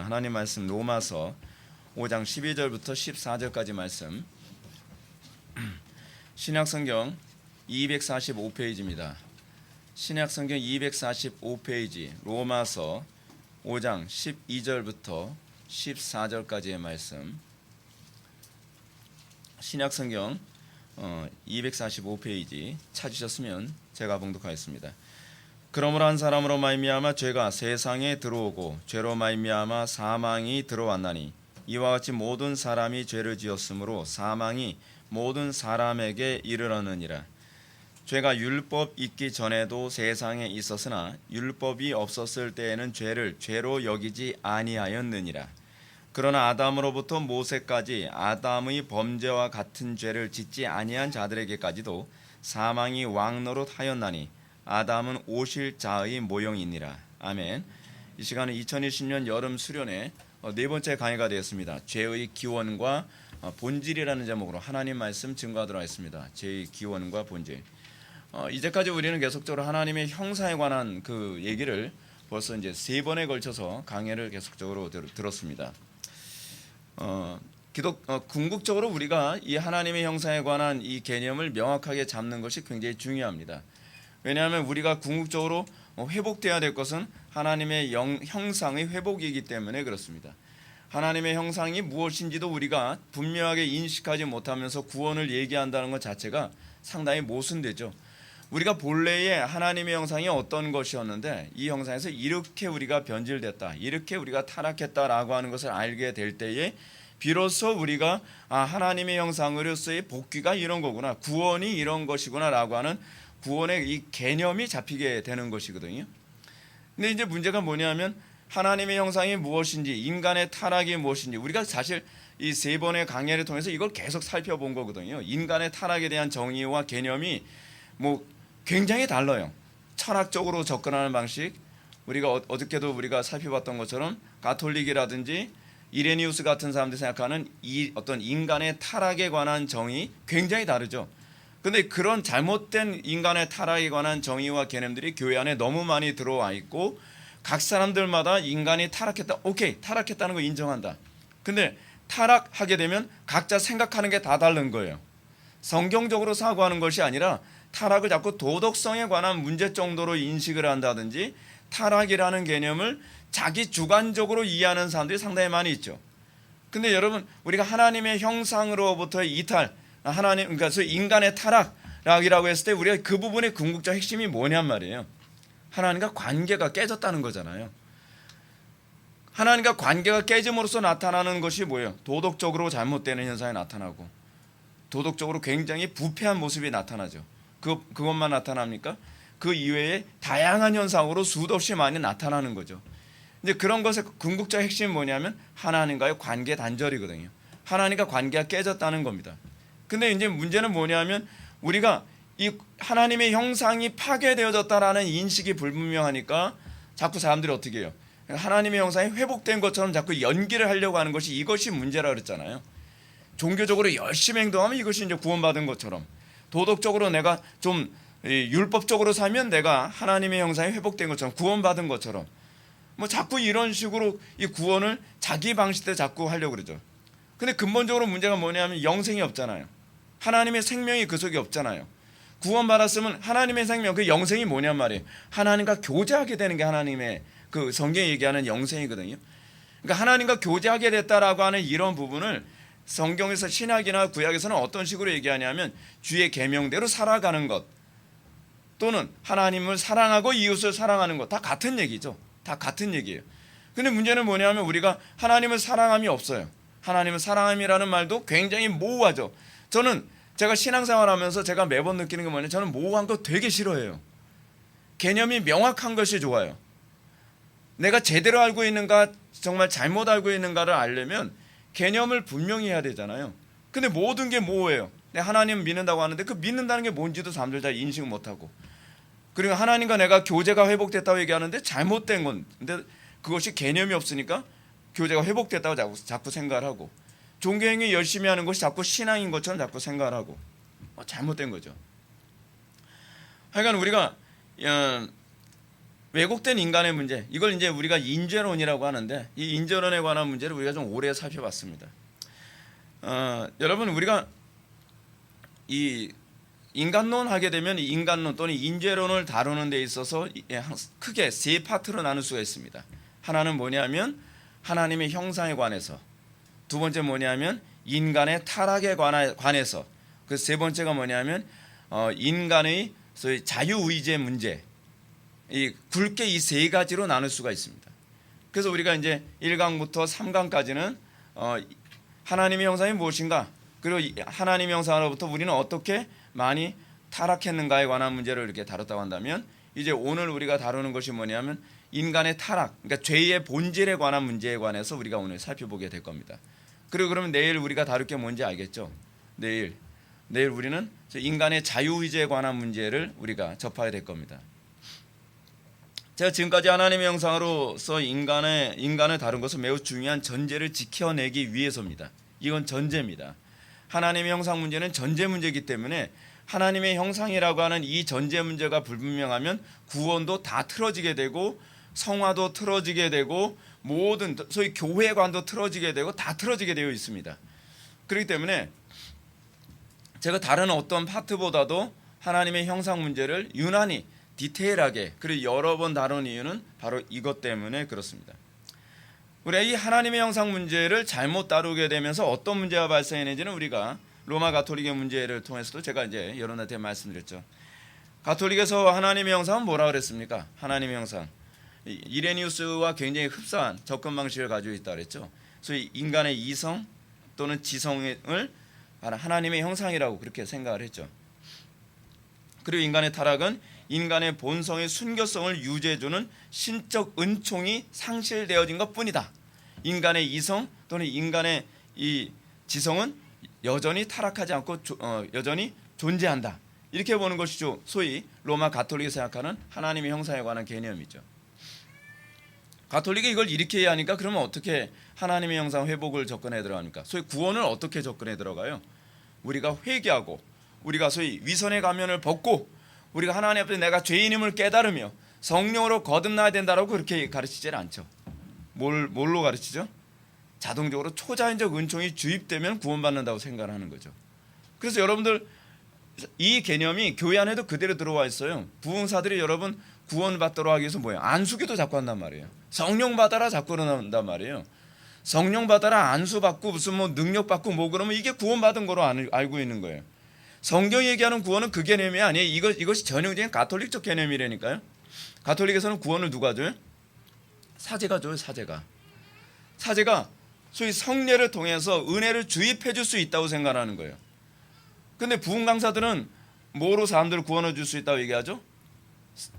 하나님 말씀 로마서 5장 12절부터 14절까지 말씀, 신약성경 245페이지입니다. 신약성경 245페이지 로마서 5장 12절부터 14절까지의 말씀, 신약성경 245페이지 찾으셨으면 제가 봉독하겠습니다. 그러므로 한 사람으로 말미암아 죄가 세상에 들어오고 죄로 말미암아 사망이 들어왔나니 이와 같이 모든 사람이 죄를 지었으므로 사망이 모든 사람에게 이르렀느니라. 죄가 율법 있기 전에도 세상에 있었으나 율법이 없었을 때에는 죄를 죄로 여기지 아니하였느니라. 그러나 아담으로부터 모세까지 아담의 범죄와 같은 죄를 짓지 아니한 자들에게까지도 사망이 왕노릇하였나니 아담은 오실 자의 모형이니라. 아멘. 이 시간은 2020년 여름 수련회 네 번째 강의가 되었습니다. 죄의 기원과 본질이라는 제목으로 하나님 말씀 증거하도록 하겠습니다. 죄의 기원과 본질. 이제까지 우리는 계속적으로 하나님의 형상에 관한 그 얘기를 벌써 이제 세 번에 걸쳐서 강의를 계속적으로 들었습니다. 궁극적으로 우리가 이 하나님의 형상에 관한 이 개념을 명확하게 잡는 것이 굉장히 중요합니다. 왜냐하면 우리가 궁극적으로 회복되어야 될 것은 하나님의 형상의 회복이기 때문에 그렇습니다. 하나님의 형상이 무엇인지도 우리가 분명하게 인식하지 못하면서 구원을 얘기한다는 것 자체가 상당히 모순되죠. 우리가 본래의 하나님의 형상이 어떤 것이었는데 이 형상에서 이렇게 우리가 변질됐다, 이렇게 우리가 타락했다라고 하는 것을 알게 될 때에 비로소 우리가 하나님의 형상으로서의 복귀가 이런 거구나, 구원이 이런 것이구나 라고 하는 구원의 이 개념이 잡히게 되는 것이거든요. 근데 이제 문제가 뭐냐면 하나님의 형상이 무엇인지, 인간의 타락이 무엇인지 우리가 사실 이 세 번의 강의를 통해서 이걸 계속 살펴본 거거든요. 인간의 타락에 대한 정의와 개념이 굉장히 달라요. 철학적으로 접근하는 방식, 우리가 어저께도 우리가 살펴봤던 것처럼 가톨릭이라든지 이레니우스 같은 사람들이 생각하는 이 어떤 인간의 타락에 관한 정의 굉장히 다르죠. 근데 그런 잘못된 인간의 타락에 관한 정의와 개념들이 교회 안에 너무 많이 들어와 있고 각 사람들마다 인간이 타락했다, 오케이, 타락했다는 거 인정한다. 근데 타락하게 되면 각자 생각하는 게 다 다른 거예요. 성경적으로 사고하는 것이 아니라 타락을 자꾸 도덕성에 관한 문제 정도로 인식을 한다든지 타락이라는 개념을 자기 주관적으로 이해하는 사람들이 상당히 많이 있죠. 근데 여러분, 우리가 하나님의 형상으로부터의 이탈, 그러니까 인간의 타락이라고 했을 때 우리가 그 부분의 궁극적 핵심이 뭐냔 말이에요. 하나님과 관계가 깨졌다는 거잖아요. 하나님과 관계가 깨짐으로써 나타나는 것이 뭐예요? 도덕적으로 잘못되는 현상이 나타나고 도덕적으로 굉장히 부패한 모습이 나타나죠. 그것만 나타납니까? 그 이외에 다양한 현상으로 수도 없이 많이 나타나는 거죠. 이제 그런 것의 궁극적 핵심이 뭐냐면 하나님과의 관계 단절이거든요. 하나님과 관계가 깨졌다는 겁니다. 근데 이제 문제는 뭐냐면 우리가 이 하나님의 형상이 파괴되어졌다라는 인식이 불분명하니까 자꾸 사람들이 어떻게 해요? 하나님의 형상이 회복된 것처럼 자꾸 연기를 하려고 하는 것이, 이것이 문제라 그랬잖아요. 종교적으로 열심히 행동하면 이것이 이제 구원받은 것처럼, 도덕적으로 내가 좀 율법적으로 살면 내가 하나님의 형상이 회복된 것처럼, 구원받은 것처럼, 자꾸 이런 식으로 이 구원을 자기 방식대로 자꾸 하려고 그러죠. 근데 근본적으로 문제가 뭐냐면 영생이 없잖아요. 하나님의 생명이 그 속에 없잖아요. 구원받았으면 하나님의 생명, 그 영생이 뭐냔 말이에요. 하나님과 교제하게 되는 게 하나님의 그 성경이 얘기하는 영생이거든요. 그러니까 하나님과 교제하게 됐다라고 하는 이런 부분을 성경에서, 신약이나 구약에서는 어떤 식으로 얘기하냐면 주의 계명대로 살아가는 것, 또는 하나님을 사랑하고 이웃을 사랑하는 것, 다 같은 얘기죠. 다 같은 얘기예요. 근데 문제는 뭐냐면 우리가 하나님을 사랑함이 없어요. 하나님을 사랑함이라는 말도 굉장히 모호하죠. 제가 신앙생활하면서 제가 매번 느끼는 게 뭐냐면 저는 모호한 거 되게 싫어해요. 개념이 명확한 것이 좋아요. 내가 제대로 알고 있는가 정말 잘못 알고 있는가를 알려면 개념을 분명히 해야 되잖아요. 근데 모든 게 모호해요. 하나님 믿는다고 하는데 그 믿는다는 게 뭔지도 사람들 잘 인식을 못하고, 그리고 하나님과 내가 교제가 회복됐다고 얘기하는데 잘못된 건, 근데 그것이 개념이 없으니까 교제가 회복됐다고 자꾸 생각을 하고, 종교행위 열심히 하는 것이 자꾸 신앙인 것처럼 자꾸 생각을 하고, 잘못된 거죠. 하여간 우리가 왜곡된 인간의 문제, 이걸 이제 우리가 인죄론이라고 하는데, 이 인죄론에 관한 문제를 우리가 좀 오래 살펴봤습니다. 여러분, 우리가 이 인간론 하게 되면 인간론 또는 인죄론을 다루는 데 있어서 크게 세 파트로 나눌 수가 있습니다. 하나는 뭐냐면 하나님의 형상에 관해서, 두 번째 뭐냐면 인간의 타락에 관해서, 그 세 번째가 뭐냐면 인간의 소위 자유의지의 문제. 굵게 이 세 가지로 나눌 수가 있습니다. 그래서 우리가 이제 1강부터 3강까지는 하나님의 형상이 무엇인가, 그리고 하나님의 형상으로부터 우리는 어떻게 많이 타락했는가에 관한 문제를 이렇게 다뤘다고 한다면, 이제 오늘 우리가 다루는 것이 뭐냐면 인간의 타락, 그러니까 죄의 본질에 관한 문제에 관해서 우리가 오늘 살펴보게 될 겁니다. 그리고 그러면 내일 우리가 다룰 게 뭔지 알겠죠? 내일 우리는 인간의 자유의지에 관한 문제를 우리가 접하게 될 겁니다. 제가 지금까지 하나님의 형상으로서 인간을 다룬 것은 매우 중요한 전제를 지켜내기 위해서입니다. 이건 전제입니다. 하나님의 형상 문제는 전제 문제이기 때문에 하나님의 형상이라고 하는 이 전제 문제가 불분명하면 구원도 다 틀어지게 되고, 성화도 틀어지게 되고, 모든 소위 교회관도 틀어지게 되고, 다 틀어지게 되어 있습니다. 그렇기 때문에 제가 다른 어떤 파트보다도 하나님의 형상 문제를 유난히 디테일하게, 그리고 여러 번 다룬 이유는 바로 이것 때문에 그렇습니다. 우리가 이 하나님의 형상 문제를 잘못 다루게 되면서 어떤 문제가 발생했는지는 우리가 로마 가톨릭의 문제를 통해서도 제가 이제 여러분한테 말씀드렸죠. 가톨릭에서 하나님의 형상은 뭐라 그랬습니까? 하나님의 형상, 이레니우스와 굉장히 흡사한 접근 방식을 가지고 있다 그랬죠. 소위 인간의 이성 또는 지성을 하나님의 형상이라고 그렇게 생각을 했죠. 그리고 인간의 타락은 인간의 본성의 순결성을 유지해주는 신적 은총이 상실되어진 것뿐이다. 인간의 이성 또는 인간의 이 지성은 여전히 타락하지 않고 여전히 존재한다. 이렇게 보는 것이죠. 소위 로마 가톨릭이 생각하는 하나님의 형상에 관한 개념이죠. 가톨릭이 이걸 이렇게 이해하니까 그러면 어떻게 하나님의 형상 회복을 접근해 들어갑니까? 소위 구원을 어떻게 접근해 들어가요? 우리가 회개하고, 우리가 소위 위선의 가면을 벗고, 우리가 하나님 앞에 내가 죄인임을 깨달으며 성령으로 거듭나야 된다라고 그렇게 가르치질 않죠. 뭘로 가르치죠? 자동적으로 초자연적 은총이 주입되면 구원받는다고 생각하는 거죠. 그래서 여러분들 이 개념이 교회 안에도 그대로 들어와 있어요. 부흥사들이 여러분 구원받도록 하기 위해서 뭐예요? 안수기도 자꾸 한단 말이에요. 성령 받아라 자꾸 그런단 말이에요. 성령 받아라, 안수 받고 무슨 뭐 능력 받고 뭐 그러면 이게 구원받은 거로 알고 있는 거예요. 성경이 얘기하는 구원은 그 개념이 아니에요. 이것이 전형적인 가톨릭적 개념이라니까요. 가톨릭에서는 구원을 누가 줘요? 사제가 줘요. 사제가 소위 성례를 통해서 은혜를 주입해 줄 수 있다고 생각하는 거예요. 근데 부흥 강사들은 뭐로 사람들을 구원해 줄 수 있다고 얘기하죠?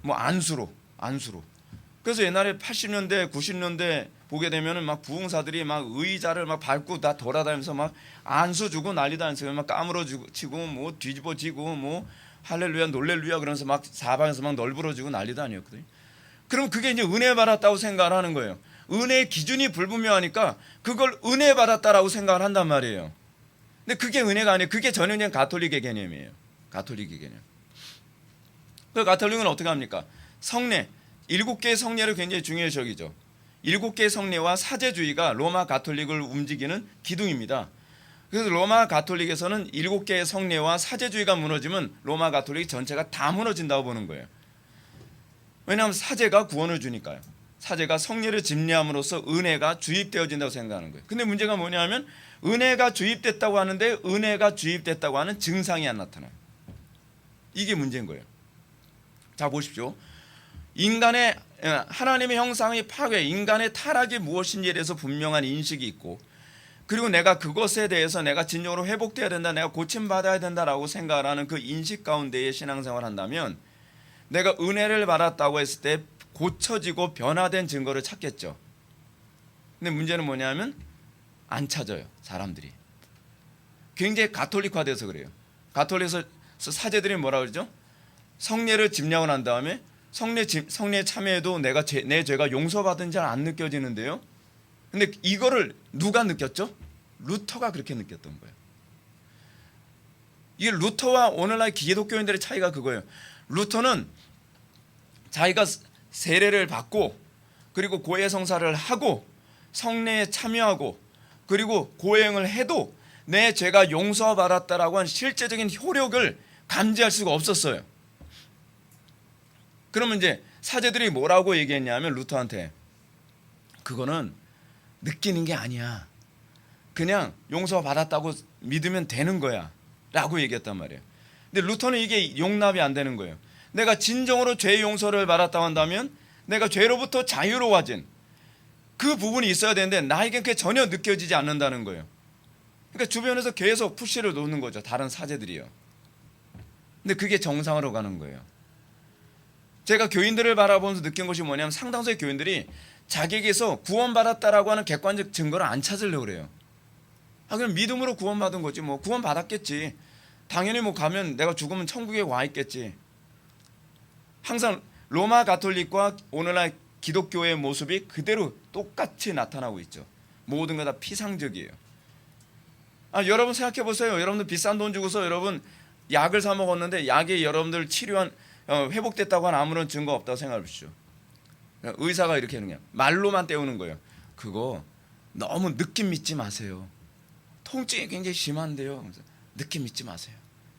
뭐 안수로. 그래서 옛날에 80년대 90년대 보게 되면은 막 부흥사들이 막 의자를 막 밟고 다 돌아다니면서 막 안수 주고 난리도 아니고 막 까무러 치고 뭐 뒤집어지고 뭐 할렐루야 놀렐루야 그러면서 막 사방에서 막 널브러지고 난리도 아니었거든요. 그럼 그게 이제 은혜 받았다고 생각을 하는 거예요. 은혜의 기준이 불분명하니까 그걸 은혜 받았다라고 생각을 한단 말이에요. 근데 그게 은혜가 아니에요. 그게 전형적인 가톨릭의 개념이에요. 가톨릭의 개념. 그 가톨릭은 어떻게 합니까? 성례, 7개의 성례를 굉장히 중요시 여기죠. 7개의 성례와 사제주의가 로마 가톨릭을 움직이는 기둥입니다. 그래서 로마 가톨릭에서는 7개의 성례와 사제주의가 무너지면 로마 가톨릭 전체가 다 무너진다고 보는 거예요. 왜냐하면 사제가 구원을 주니까요. 사제가 성례를 집례함으로써 은혜가 주입되어진다고 생각하는 거예요. 근데 문제가 뭐냐면 은혜가 주입됐다고 하는데 은혜가 주입됐다고 하는 증상이 안 나타나요. 이게 문제인 거예요. 자 보십시오. 인간의 하나님의 형상의 파괴, 인간의 타락이 무엇인지에 대해서 분명한 인식이 있고, 그리고 내가 그것에 대해서 내가 진정으로 회복돼야 된다, 내가 고침받아야 된다라고 생각을 하는 그 인식 가운데에 신앙생활을 한다면 내가 은혜를 받았다고 했을 때 고쳐지고 변화된 증거를 찾겠죠. 근데 문제는 뭐냐면 안 찾아요. 사람들이 굉장히 가톨릭화돼서 그래요. 가톨릭에서 사제들이 뭐라 그러죠? 성례를 집례하고 난 다음에 성례 참여해도 내 죄가 용서받은 줄 안 느껴지는데요. 근데 이거를 누가 느꼈죠? 루터가 그렇게 느꼈던 거예요. 이게 루터와 오늘날 기독교인들의 차이가 그거예요. 루터는 자기가 세례를 받고 그리고 고해성사를 하고 성례에 참여하고 그리고 고행을 해도 내 죄가 용서받았다라고 하는 실제적인 효력을 감지할 수가 없었어요. 그러면 이제 사제들이 뭐라고 얘기했냐면 루터한테 그거는 느끼는 게 아니야. 그냥 용서받았다고 믿으면 되는 거야 라고 얘기했단 말이에요. 근데 루터는 이게 용납이 안 되는 거예요. 내가 진정으로 죄 용서를 받았다고 한다면 내가 죄로부터 자유로워진 그 부분이 있어야 되는데 나에겐 그게 전혀 느껴지지 않는다는 거예요. 그러니까 주변에서 계속 푸시를 놓는 거죠. 다른 사제들이요. 근데 그게 정상으로 가는 거예요. 제가 교인들을 바라보면서 느낀 것이 뭐냐면 상당수의 교인들이 자기에게서 구원받았다라고 하는 객관적 증거를 안 찾으려고 그래요. 그냥 믿음으로 구원받은 거지 뭐 구원받았겠지. 당연히 뭐 가면 내가 죽으면 천국에 와 있겠지. 항상 로마 가톨릭과 오늘날 기독교의 모습이 그대로 똑같이 나타나고 있죠. 모든 거 다 피상적이에요. 여러분 생각해 보세요. 여러분들 비싼 돈 주고서 여러분 약을 사 먹었는데 약이 여러분들 치료한 회복됐다고 하는 아무런 증거 없다고 생각해 보십시오. 의사가 이렇게 하는 거예요. 말로만 때우는 거예요. 그거 너무 느낌 믿지 마세요. 통증이 굉장히 심한데요. 느낌 믿지 마세요.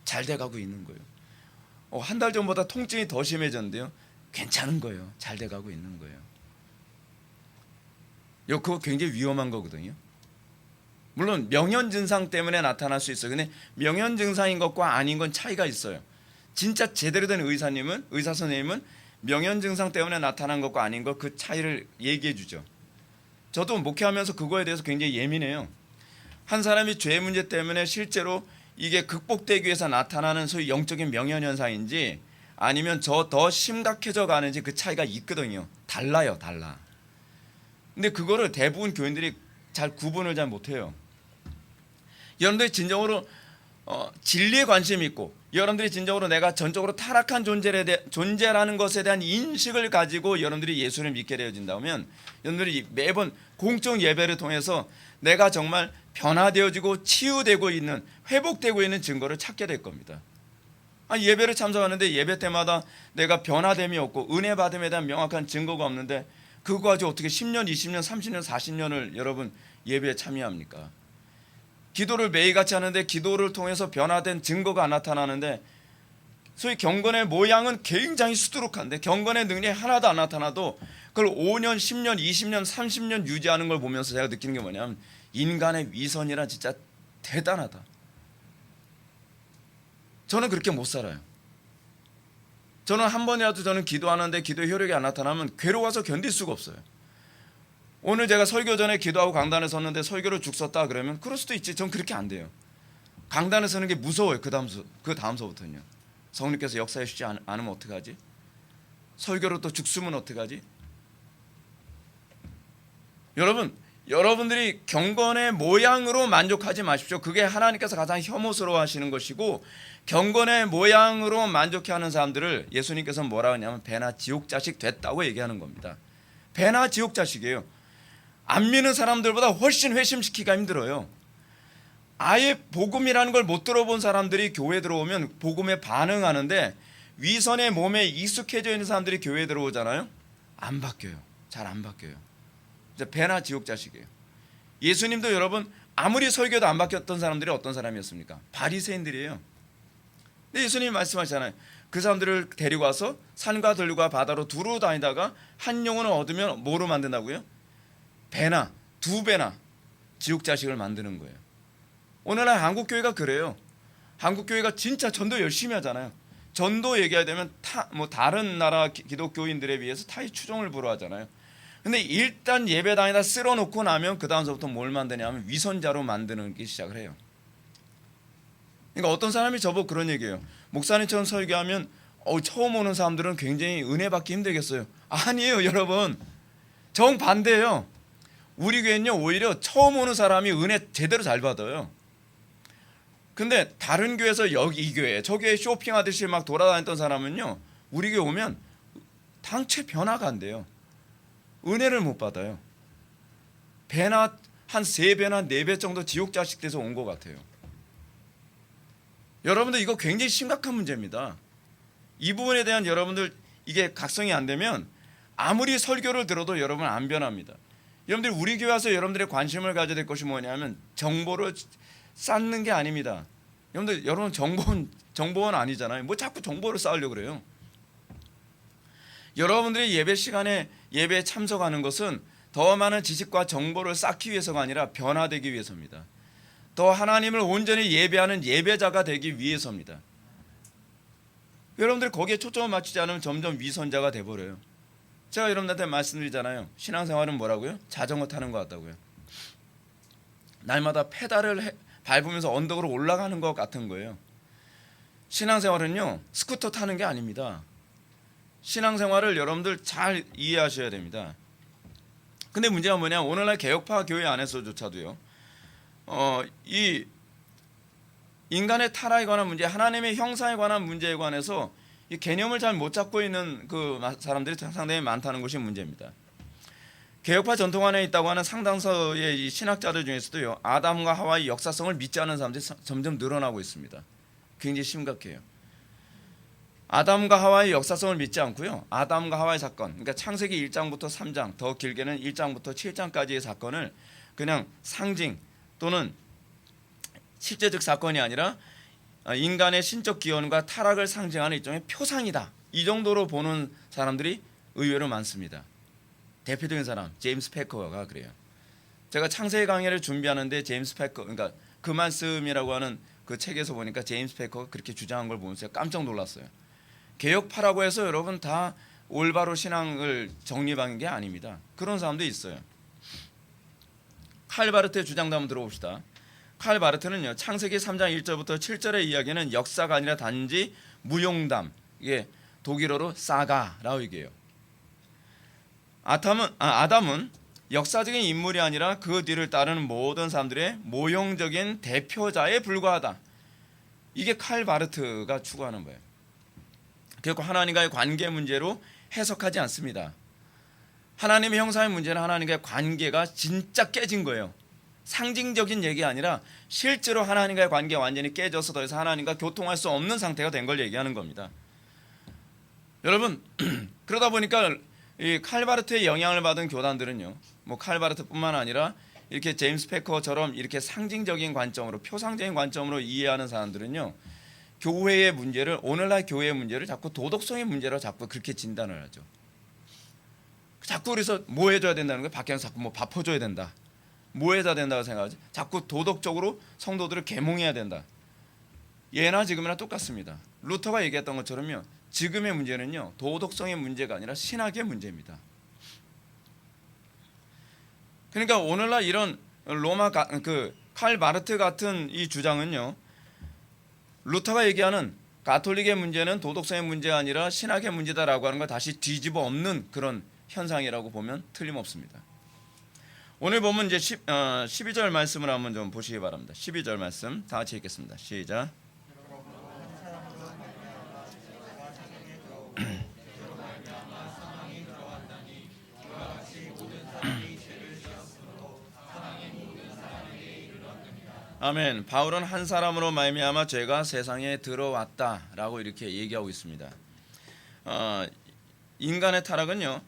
잘 돼가고 있는 거예요. 한 달 전보다 통증이 더 심해졌는데요. 괜찮은 거예요. 잘 돼가고 있는 거예요. 그거 굉장히 위험한 거거든요. 물론 명현 증상 때문에 나타날 수 있어요. 근데 명현 증상인 것과 아닌 건 차이가 있어요. 진짜 제대로 된 의사 선생님은 명현 증상 때문에 나타난 것과 아닌 것 그 차이를 얘기해 주죠. 저도 목회하면서 그거에 대해서 굉장히 예민해요. 한 사람이 죄 문제 때문에 실제로 이게 극복되기 위해서 나타나는 소위 영적인 명현 현상인지 아니면 더 심각해져 가는지 그 차이가 있거든요. 달라요, 달라. 근데 그거를 대부분 교인들이 잘 구분을 잘 못해요. 여러분들이 진정으로 진리에 관심이 있고 여러분들이 진정으로 내가 전적으로 타락한 존재라는 것에 대한 인식을 가지고 여러분들이 예수를 믿게 되어진다면 여러분들이 매번 공적 예배를 통해서 내가 정말 변화되어지고 치유되고 있는 회복되고 있는 증거를 찾게 될 겁니다. 예배를 참석하는데 예배 때마다 내가 변화됨이 없고 은혜 받음에 대한 명확한 증거가 없는데 그거 가지고 어떻게 10년, 20년, 30년, 40년을 여러분 예배에 참여합니까? 기도를 매일같이 하는데 기도를 통해서 변화된 증거가 안 나타나는데 소위 경건의 모양은 굉장히 수두룩한데 경건의 능력이 하나도 안 나타나도 그걸 5년, 10년, 20년, 30년 유지하는 걸 보면서 제가 느끼는 게 뭐냐면 인간의 위선이란 진짜 대단하다. 저는 그렇게 못 살아요. 저는 한 번이라도 저는 기도하는데 기도의 효력이 안 나타나면 괴로워서 견딜 수가 없어요. 오늘 제가 설교 전에 기도하고 강단에 섰는데 설교를 죽 썼다 그러면 그럴 수도 있지. 전 그렇게 안 돼요. 강단에 서는 게 무서워요. 그 다음서부터는요. 성령께서 역사해 주지 않으면 어떡하지? 설교로 또 죽쓰면 어떡하지? 여러분들이 경건의 모양으로 만족하지 마십시오. 그게 하나님께서 가장 혐오스러워 하시는 것이고 경건의 모양으로 만족해하는 사람들을 예수님께서 뭐라 하냐면 배나 지옥 자식 됐다고 얘기하는 겁니다. 배나 지옥 자식이에요. 안 믿는 사람들보다 훨씬 회심시키기가 힘들어요. 아예 복음이라는 걸 못 들어본 사람들이 교회 들어오면 복음에 반응하는데 위선의 몸에 익숙해져 있는 사람들이 교회에 들어오잖아요. 안 바뀌어요. 잘 안 바뀌어요. 배나 지옥 자식이에요. 예수님도 여러분 아무리 설교도 안 바뀌었던 사람들이 어떤 사람이었습니까? 바리새인들이에요. 근데 예수님이 말씀하시잖아요. 그 사람들을 데리고 와서 산과 들과 바다로 두루 다니다가 한 영혼을 얻으면 뭐로 만든다고요? 배나 두 배나 지옥 자식을 만드는 거예요. 오늘날 한국교회가 그래요. 한국교회가 진짜 전도 열심히 하잖아요. 전도 얘기해야 되면 다른 나라 기독교인들에 비해서 타의 추종을 불허하잖아요. 근데 일단 예배 당에다 쓸어놓고 나면 그 다음서부터 뭘 만드냐면 위선자로 만드는 게 시작을 해요. 그러니까 어떤 사람이 저보고 그런 얘기해요. 목사님처럼 설교하면 처음 오는 사람들은 굉장히 은혜 받기 힘들겠어요. 아니에요, 여러분. 정반대예요. 우리 교회는요 오히려 처음 오는 사람이 은혜 제대로 잘 받아요. 근데 다른 교회에서 이 교회 저 교회 쇼핑하듯이 막 돌아다녔던 사람은요 우리 교회 오면 당최 변화가 안 돼요. 은혜를 못 받아요. 배나 한 3배나 4배 정도 지옥 자식 돼서 온 것 같아요. 여러분들 이거 굉장히 심각한 문제입니다. 이 부분에 대한 여러분들 이게 각성이 안 되면 아무리 설교를 들어도 여러분 안 변합니다. 여러분들 우리 교회 와서 여러분들의 관심을 가져야 될 것이 뭐냐면 정보를 쌓는 게 아닙니다. 여러분 정보원 아니잖아요. 뭐 자꾸 정보를 쌓으려고 그래요. 여러분들이 예배 시간에 예배에 참석하는 것은 더 많은 지식과 정보를 쌓기 위해서가 아니라 변화되기 위해서입니다. 더 하나님을 온전히 예배하는 예배자가 되기 위해서입니다. 여러분들 거기에 초점을 맞추지 않으면 점점 위선자가 돼버려요. 제가 여러분들한테 말씀드리잖아요. 신앙생활은 뭐라고요? 자전거 타는 것 같다고요. 날마다 페달을 밟으면서 언덕으로 올라가는 것 같은 거예요. 신앙생활은요, 스쿠터 타는 게 아닙니다. 신앙생활을 여러분들 잘 이해하셔야 됩니다. 근데 문제가 뭐냐, 오늘날 개혁파 교회 안에서조차도요, 이 인간의 타락에 관한 문제, 하나님의 형상에 관한 문제에 관해서 이 개념을 잘 못 잡고 있는 그 사람들이 상당히 많다는 것이 문제입니다. 개혁파 전통 안에 있다고 하는 상당수의 이 신학자들 중에서도요, 아담과 하와의 역사성을 믿지 않는 사람들이 점점 늘어나고 있습니다. 굉장히 심각해요. 아담과 하와의 역사성을 믿지 않고요, 아담과 하와의 사건, 그러니까 창세기 1장부터 3장, 더 길게는 1장부터 7장까지의 사건을 그냥 상징 또는 실제적 사건이 아니라 인간의 신적 기원과 타락을 상징하는 일종의 표상이다, 이 정도로 보는 사람들이 의외로 많습니다. 대표적인 사람 제임스 패커가 그래요. 제가 창세기 강의를 준비하는데 제임스 패커, 그러니까 그 말씀이라고 하는 그 책에서 보니까 제임스 패커가 그렇게 주장한 걸 보면서 깜짝 놀랐어요. 개혁파라고 해서 여러분 다 올바로 신앙을 정립한 게 아닙니다. 그런 사람도 있어요. 칼 바르트의 주장도 한번 들어봅시다. 칼 바르트는요, 창세기 3장 1절부터 7절의 이야기는 역사가 아니라 단지 무용담, 이게 독일어로 사가라고 얘기해요. 아담은 역사적인 인물이 아니라 그 뒤를 따르는 모든 사람들의 모형적인 대표자에 불과하다. 이게 칼 바르트가 추구하는 거예요. 결코 하나님과의 관계 문제로 해석하지 않습니다. 하나님의 형상의 문제는 하나님과의 관계가 진짜 깨진 거예요. 상징적인 얘기가 아니라 실제로 하나님과의 관계가 완전히 깨져서 더 이상 하나님과 교통할 수 없는 상태가 된 걸 얘기하는 겁니다. 여러분, 그러다 보니까 이 칼바르트의 영향을 받은 교단들은요, 뭐 칼바르트뿐만 아니라 이렇게 제임스 패커처럼 이렇게 상징적인 관점으로, 표상적인 관점으로 이해하는 사람들은요, 교회의 문제를, 오늘날 교회의 문제를 자꾸 도덕성의 문제로 자꾸 그렇게 진단을 하죠. 자꾸 그래서 뭐 해줘야 된다는 거예요. 밖에서 자꾸 뭐 밥 퍼줘야 된다, 뭐 해줘야 된다고 생각하지. 자꾸 도덕적으로 성도들을 계몽해야 된다. 예나 지금이나 똑같습니다. 루터가 얘기했던 것처럼요, 지금의 문제는요, 도덕성의 문제가 아니라 신학의 문제입니다. 그러니까 오늘날 이런 칼 바르트 같은 이 주장은요, 루터가 얘기하는 가톨릭의 문제는 도덕성의 문제가 아니라 신학의 문제다라고 하는 걸 다시 뒤집어 엎는 그런 현상이라고 보면 틀림없습니다. 오늘 보면 이제 12절 말씀을 한번 좀 보시기 바랍니다. 12절 말씀 다 같이 읽겠습니다. 시작. 아멘. 바울은 한 사람으로 말미암아 죄가 세상에 들어왔다라고 이렇게 얘기하고 있습니다. 인간의 타락은요,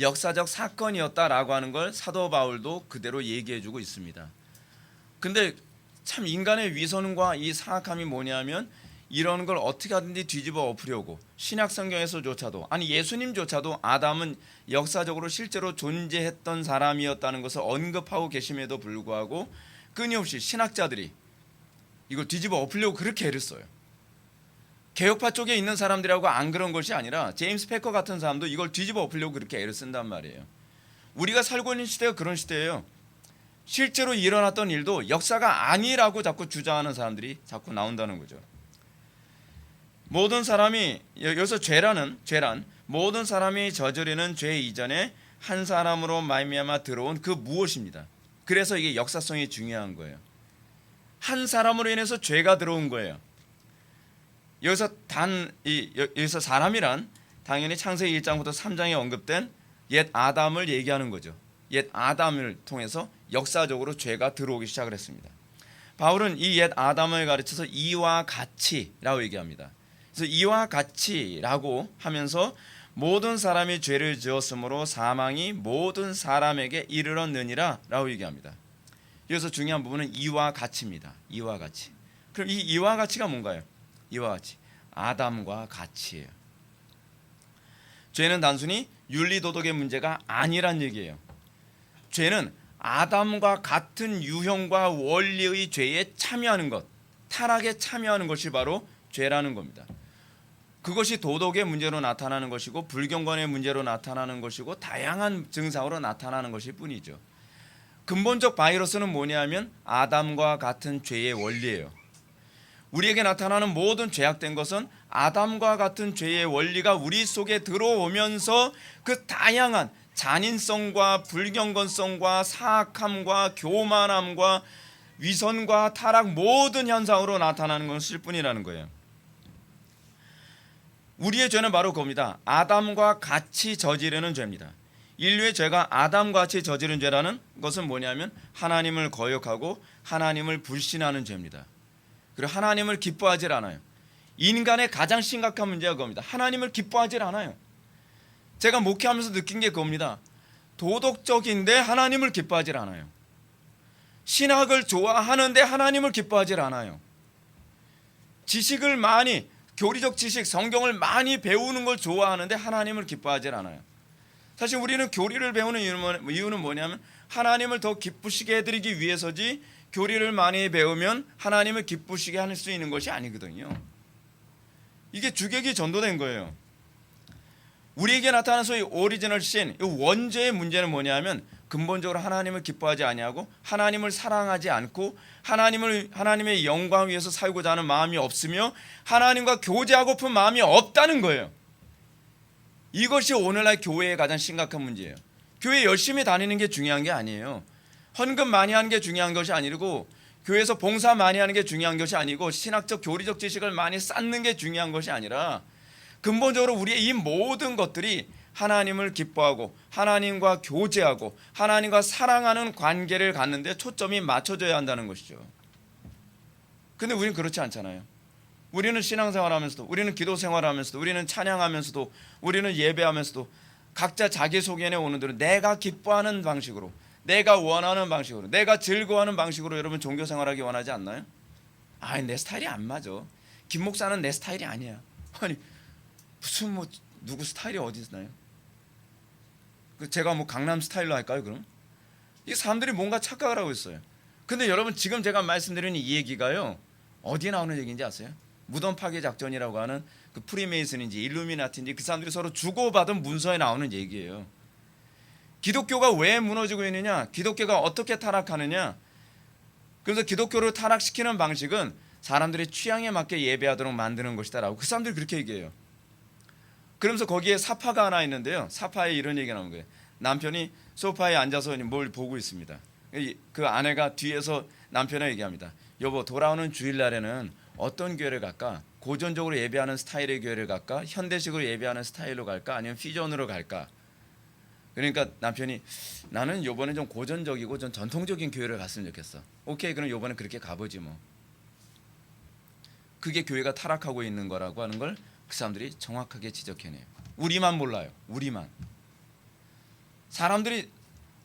역사적 사건이었다라고 하는 걸 사도 바울도 그대로 얘기해주고 있습니다. 근데 참 인간의 위선과 이 사악함이 뭐냐면, 이런 걸 어떻게 하든지 뒤집어 엎으려고 신약 성경에서조차도, 아니 예수님조차도 아담은 역사적으로 실제로 존재했던 사람이었다는 것을 언급하고 계심에도 불구하고 끊임없이 신학자들이 이걸 뒤집어 엎으려고 그렇게 애를 써요. 개혁파 쪽에 있는 사람들하고 안 그런 것이 아니라 제임스 패커 같은 사람도 이걸 뒤집어 엎으려고 그렇게 애를 쓴단 말이에요. 우리가 살고 있는 시대가 그런 시대예요. 실제로 일어났던 일도 역사가 아니라고 자꾸 주장하는 사람들이 자꾸 나온다는 거죠. 모든 사람이, 여기서 죄란 모든 사람이 저지르는 죄 이전에 한 사람으로 말미암아 들어온 그 무엇입니다. 그래서 이게 역사성이 중요한 거예요. 한 사람으로 인해서 죄가 들어온 거예요. 여기서 사람이란 당연히 창세기 1장부터 3장에 언급된 옛 아담을 얘기하는 거죠. 옛 아담을 통해서 역사적으로 죄가 들어오기 시작을 했습니다. 바울은 이 옛 아담을 가르쳐서 이와 같이라고 얘기합니다. 그래서 이와 같이라고 하면서 모든 사람이 죄를 지었으므로 사망이 모든 사람에게 이르렀느니라 라고 얘기합니다. 여기서 중요한 부분은 이와 같이입니다. 이와 같이. 그럼 이 이와 같이가 뭔가요? 이와 같이 아담과 같이예요. 죄는 단순히 윤리도덕의 문제가 아니란 얘기예요. 죄는 아담과 같은 유형과 원리의 죄에 참여하는 것, 타락에 참여하는 것이 바로 죄라는 겁니다. 그것이 도덕의 문제로 나타나는 것이고 불경건의 문제로 나타나는 것이고 다양한 증상으로 나타나는 것일 뿐이죠. 근본적 바이러스는 뭐냐면 아담과 같은 죄의 원리예요. 우리에게 나타나는 모든 죄악된 것은 아담과 같은 죄의 원리가 우리 속에 들어오면서 그 다양한 잔인성과 불경건성과 사악함과 교만함과 위선과 타락 모든 현상으로 나타나는 것일 뿐이라는 거예요. 우리의 죄는 바로 그겁니다. 아담과 같이 저지르는 죄입니다. 인류의 죄가 아담과 같이 저지른 죄라는 것은 뭐냐면 하나님을 거역하고 하나님을 불신하는 죄입니다. 그리고 하나님을 기뻐하지 않아요. 인간의 가장 심각한 문제가 그겁니다. 하나님을 기뻐하지 않아요. 제가 목회하면서 느낀 게 그겁니다. 도덕적인데 하나님을 기뻐하지 않아요. 신학을 좋아하는데 하나님을 기뻐하지 않아요. 지식을 많이, 교리적 지식, 성경을 많이 배우는 걸 좋아하는데 하나님을 기뻐하지 않아요. 사실 우리는 교리를 배우는 이유는 뭐냐면 하나님을 더 기쁘시게 해드리기 위해서지, 교리를 많이 배우면 하나님을 기쁘시게 할 수 있는 것이 아니거든요. 이게 주객이 전도된 거예요. 우리에게 나타나는 소위 오리지널 신, 원죄의 문제는 뭐냐면 근본적으로 하나님을 기뻐하지 아니하고 하나님을 사랑하지 않고 하나님의 영광 위해서 살고자 하는 마음이 없으며 하나님과 교제하고픈 마음이 없다는 거예요. 이것이 오늘날 교회의 가장 심각한 문제예요. 교회 열심히 다니는 게 중요한 게 아니에요. 헌금 많이 하는 게 중요한 것이 아니고, 교회에서 봉사 많이 하는 게 중요한 것이 아니고, 신학적 교리적 지식을 많이 쌓는 게 중요한 것이 아니라, 근본적으로 우리의 이 모든 것들이 하나님을 기뻐하고 하나님과 교제하고 하나님과 사랑하는 관계를 갖는데 초점이 맞춰져야 한다는 것이죠. 근데 우리는 그렇지 않잖아요. 우리는 신앙생활하면서도, 우리는 기도생활하면서도, 우리는 찬양하면서도, 우리는 예배하면서도 각자 자기소개에 오는 대로 내가 기뻐하는 방식으로, 내가 원하는 방식으로, 내가 즐거워하는 방식으로 여러분 종교생활하기 원하지 않나요? 아니, 내 스타일이 안 맞아. 김 목사는 내 스타일이 아니야. 아니, 무슨 누구 스타일이 어디 있나요? 제가 강남 스타일로 할까요 그럼? 이 사람들이 뭔가 착각을 하고 있어요. 근데 여러분, 지금 제가 말씀드리는 이 얘기가요, 어디에 나오는 얘기인지 아세요? 무덤 파괴 작전이라고 하는 그 프리메이슨인지 일루미나티인지 그 사람들이 서로 주고받은 문서에 나오는 얘기예요. 기독교가 왜 무너지고 있느냐, 기독교가 어떻게 타락하느냐, 그래서 기독교를 타락시키는 방식은 사람들의 취향에 맞게 예배하도록 만드는 것이다 라고 그 사람들이 그렇게 얘기해요. 그러면서 거기에 사파가 하나 있는데요, 사파에 이런 얘기가 나오는 거예요. 남편이 소파에 앉아서 뭘 보고 있습니다. 그 아내가 뒤에서 남편에 얘기합니다. 여보, 돌아오는 주일날에는 어떤 교회를 갈까? 고전적으로 예배하는 스타일의 교회를 갈까? 현대식으로 예배하는 스타일로 갈까? 아니면 퓨전으로 갈까? 그러니까 남편이, 나는 요번에 좀 고전적이고 좀 전통적인 교회를 갔으면 좋겠어. 오케이, 그럼 요번에 그렇게 가보지 뭐. 그게 교회가 타락하고 있는 거라고 하는 걸 그 사람들이 정확하게 지적해내요. 우리만 몰라요. 우리만. 사람들이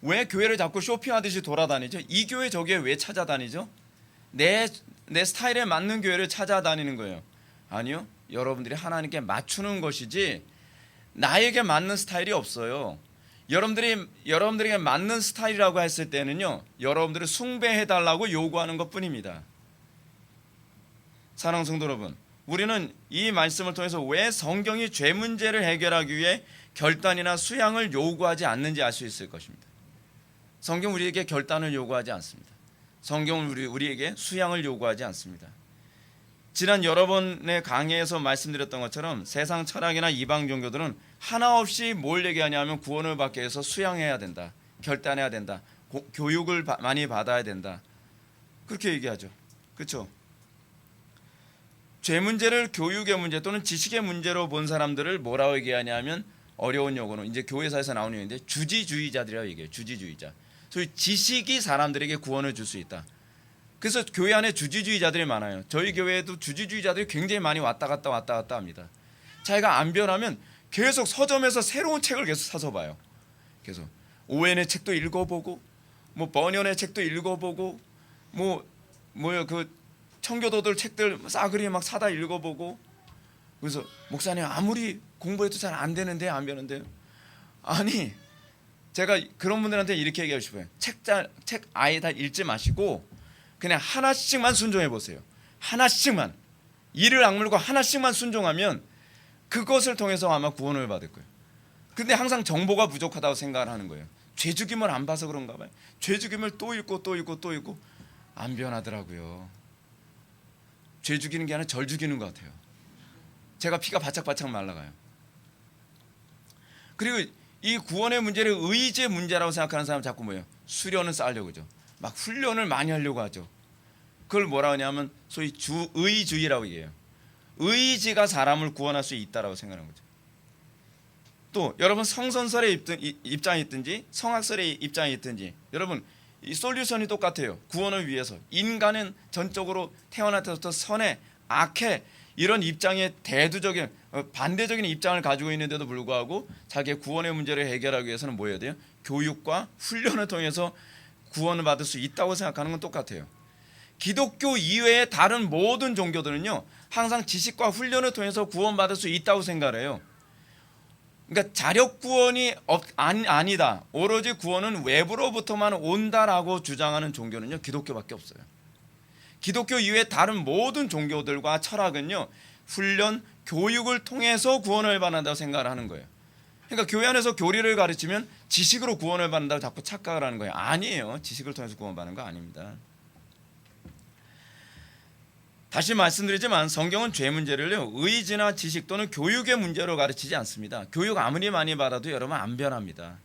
왜 교회를 자꾸 쇼핑하듯이 돌아다니죠? 이 교회 저 교회 왜 찾아다니죠? 내 스타일에 맞는 교회를 찾아다니는 거예요. 아니요, 여러분들이 하나님께 맞추는 것이지 나에게 맞는 스타일이 없어요. 여러분들에게 맞는 스타일이라고 했을 때는요, 여러분들을 숭배해달라고 요구하는 것뿐입니다. 사랑하는 성도 여러분, 우리는 이 말씀을 통해서 왜 성경이 죄 문제를 해결하기 위해 결단이나 수양을 요구하지 않는지 알 수 있을 것입니다. 성경 우리에게 결단을 요구하지 않습니다. 성경은 우리에게 수양을 요구하지 않습니다. 지난 여러 번의 강의에서 말씀드렸던 것처럼 세상 철학이나 이방 종교들은 하나 없이 뭘 얘기하냐면 구원을 받기 위해서 수양해야 된다, 결단해야 된다, 교육을 많이 받아야 된다, 그렇게 얘기하죠. 그렇죠? 죄 문제를 교육의 문제 또는 지식의 문제로 본 사람들을 뭐라고 얘기하냐면, 어려운 용어는 이제 교회사에서 나오는 얘기인데 주지주의자들이라고 얘기해요. 주지주의자. 소위 지식이 사람들에게 구원을 줄 수 있다. 그래서 교회 안에 주지주의자들이 많아요. 저희 교회에도 주지주의자들이 굉장히 많이 왔다 갔다 합니다. 자기가 안 변하면 계속 서점에서 새로운 책을 계속 사서 봐요. 계속 오웬의 책도 읽어보고, 뭐 버년의 책도 읽어보고, 그 청교도들 책들 싸그리 막 사다 읽어보고. 그래서 목사님 아무리 공부해도 잘 안 되는데 안 되는데. 아니, 제가 그런 분들한테 이렇게 얘기하고 싶어요. 책 아예 다 읽지 마시고 그냥 하나씩만 순종해 보세요. 하나씩만, 이를 악물고 하나씩만 순종하면 그것을 통해서 아마 구원을 받을 거예요. 근데 항상 정보가 부족하다고 생각을 하는 거예요. 죄죽임을 안 봐서 그런가 봐요. 죄죽임을 또 읽고 또 읽고 또 읽고 안 변하더라고요. 죄 죽이는 게 아니라 절 죽이는 것 같아요. 제가 피가 바짝바짝 말라가요. 그리고 이 구원의 문제를 의지의 문제라고 생각하는 사람은 자꾸 뭐예요? 수련을 쌓으려고 하죠. 막 훈련을 많이 하려고 하죠. 그걸 뭐라 하냐면 소위 의주의라고 얘기해요. 의지가 사람을 구원할 수 있다라고 생각하는 거죠. 또 여러분 성선설의 입장이 있든지 성학설의 입장이 있든지 여러분 이 솔루션이 똑같아요. 구원을 위해서 인간은 전적으로 태어날 때부터 선해 악해 이런 입장에 대두적인 반대적인 입장을 가지고 있는데도 불구하고 자기의 구원의 문제를 해결하기 위해서는 뭐 해야 돼요? 교육과 훈련을 통해서 구원을 받을 수 있다고 생각하는 건 똑같아요. 기독교 이외의 다른 모든 종교들은요 항상 지식과 훈련을 통해서 구원받을 수 있다고 생각을 해요. 그러니까 자력 구원이 아니다. 오로지 구원은 외부로부터만 온다라고 주장하는 종교는요 기독교밖에 없어요. 기독교 이외의 다른 모든 종교들과 철학은요 훈련, 교육을 통해서 구원을 받는다고 생각을 하는 거예요. 그러니까 교회 안에서 교리를 가르치면 지식으로 구원을 받는다고 자꾸 착각을 하는 거예요. 아니에요. 지식을 통해서 구원받는 거 아닙니다. 다시 말씀드리지만 성경은 죄 문제를요 의지나 지식 또는 교육의 문제로 가르치지 않습니다. 교육 아무리 많이 받아도 여러분 안 변합니다.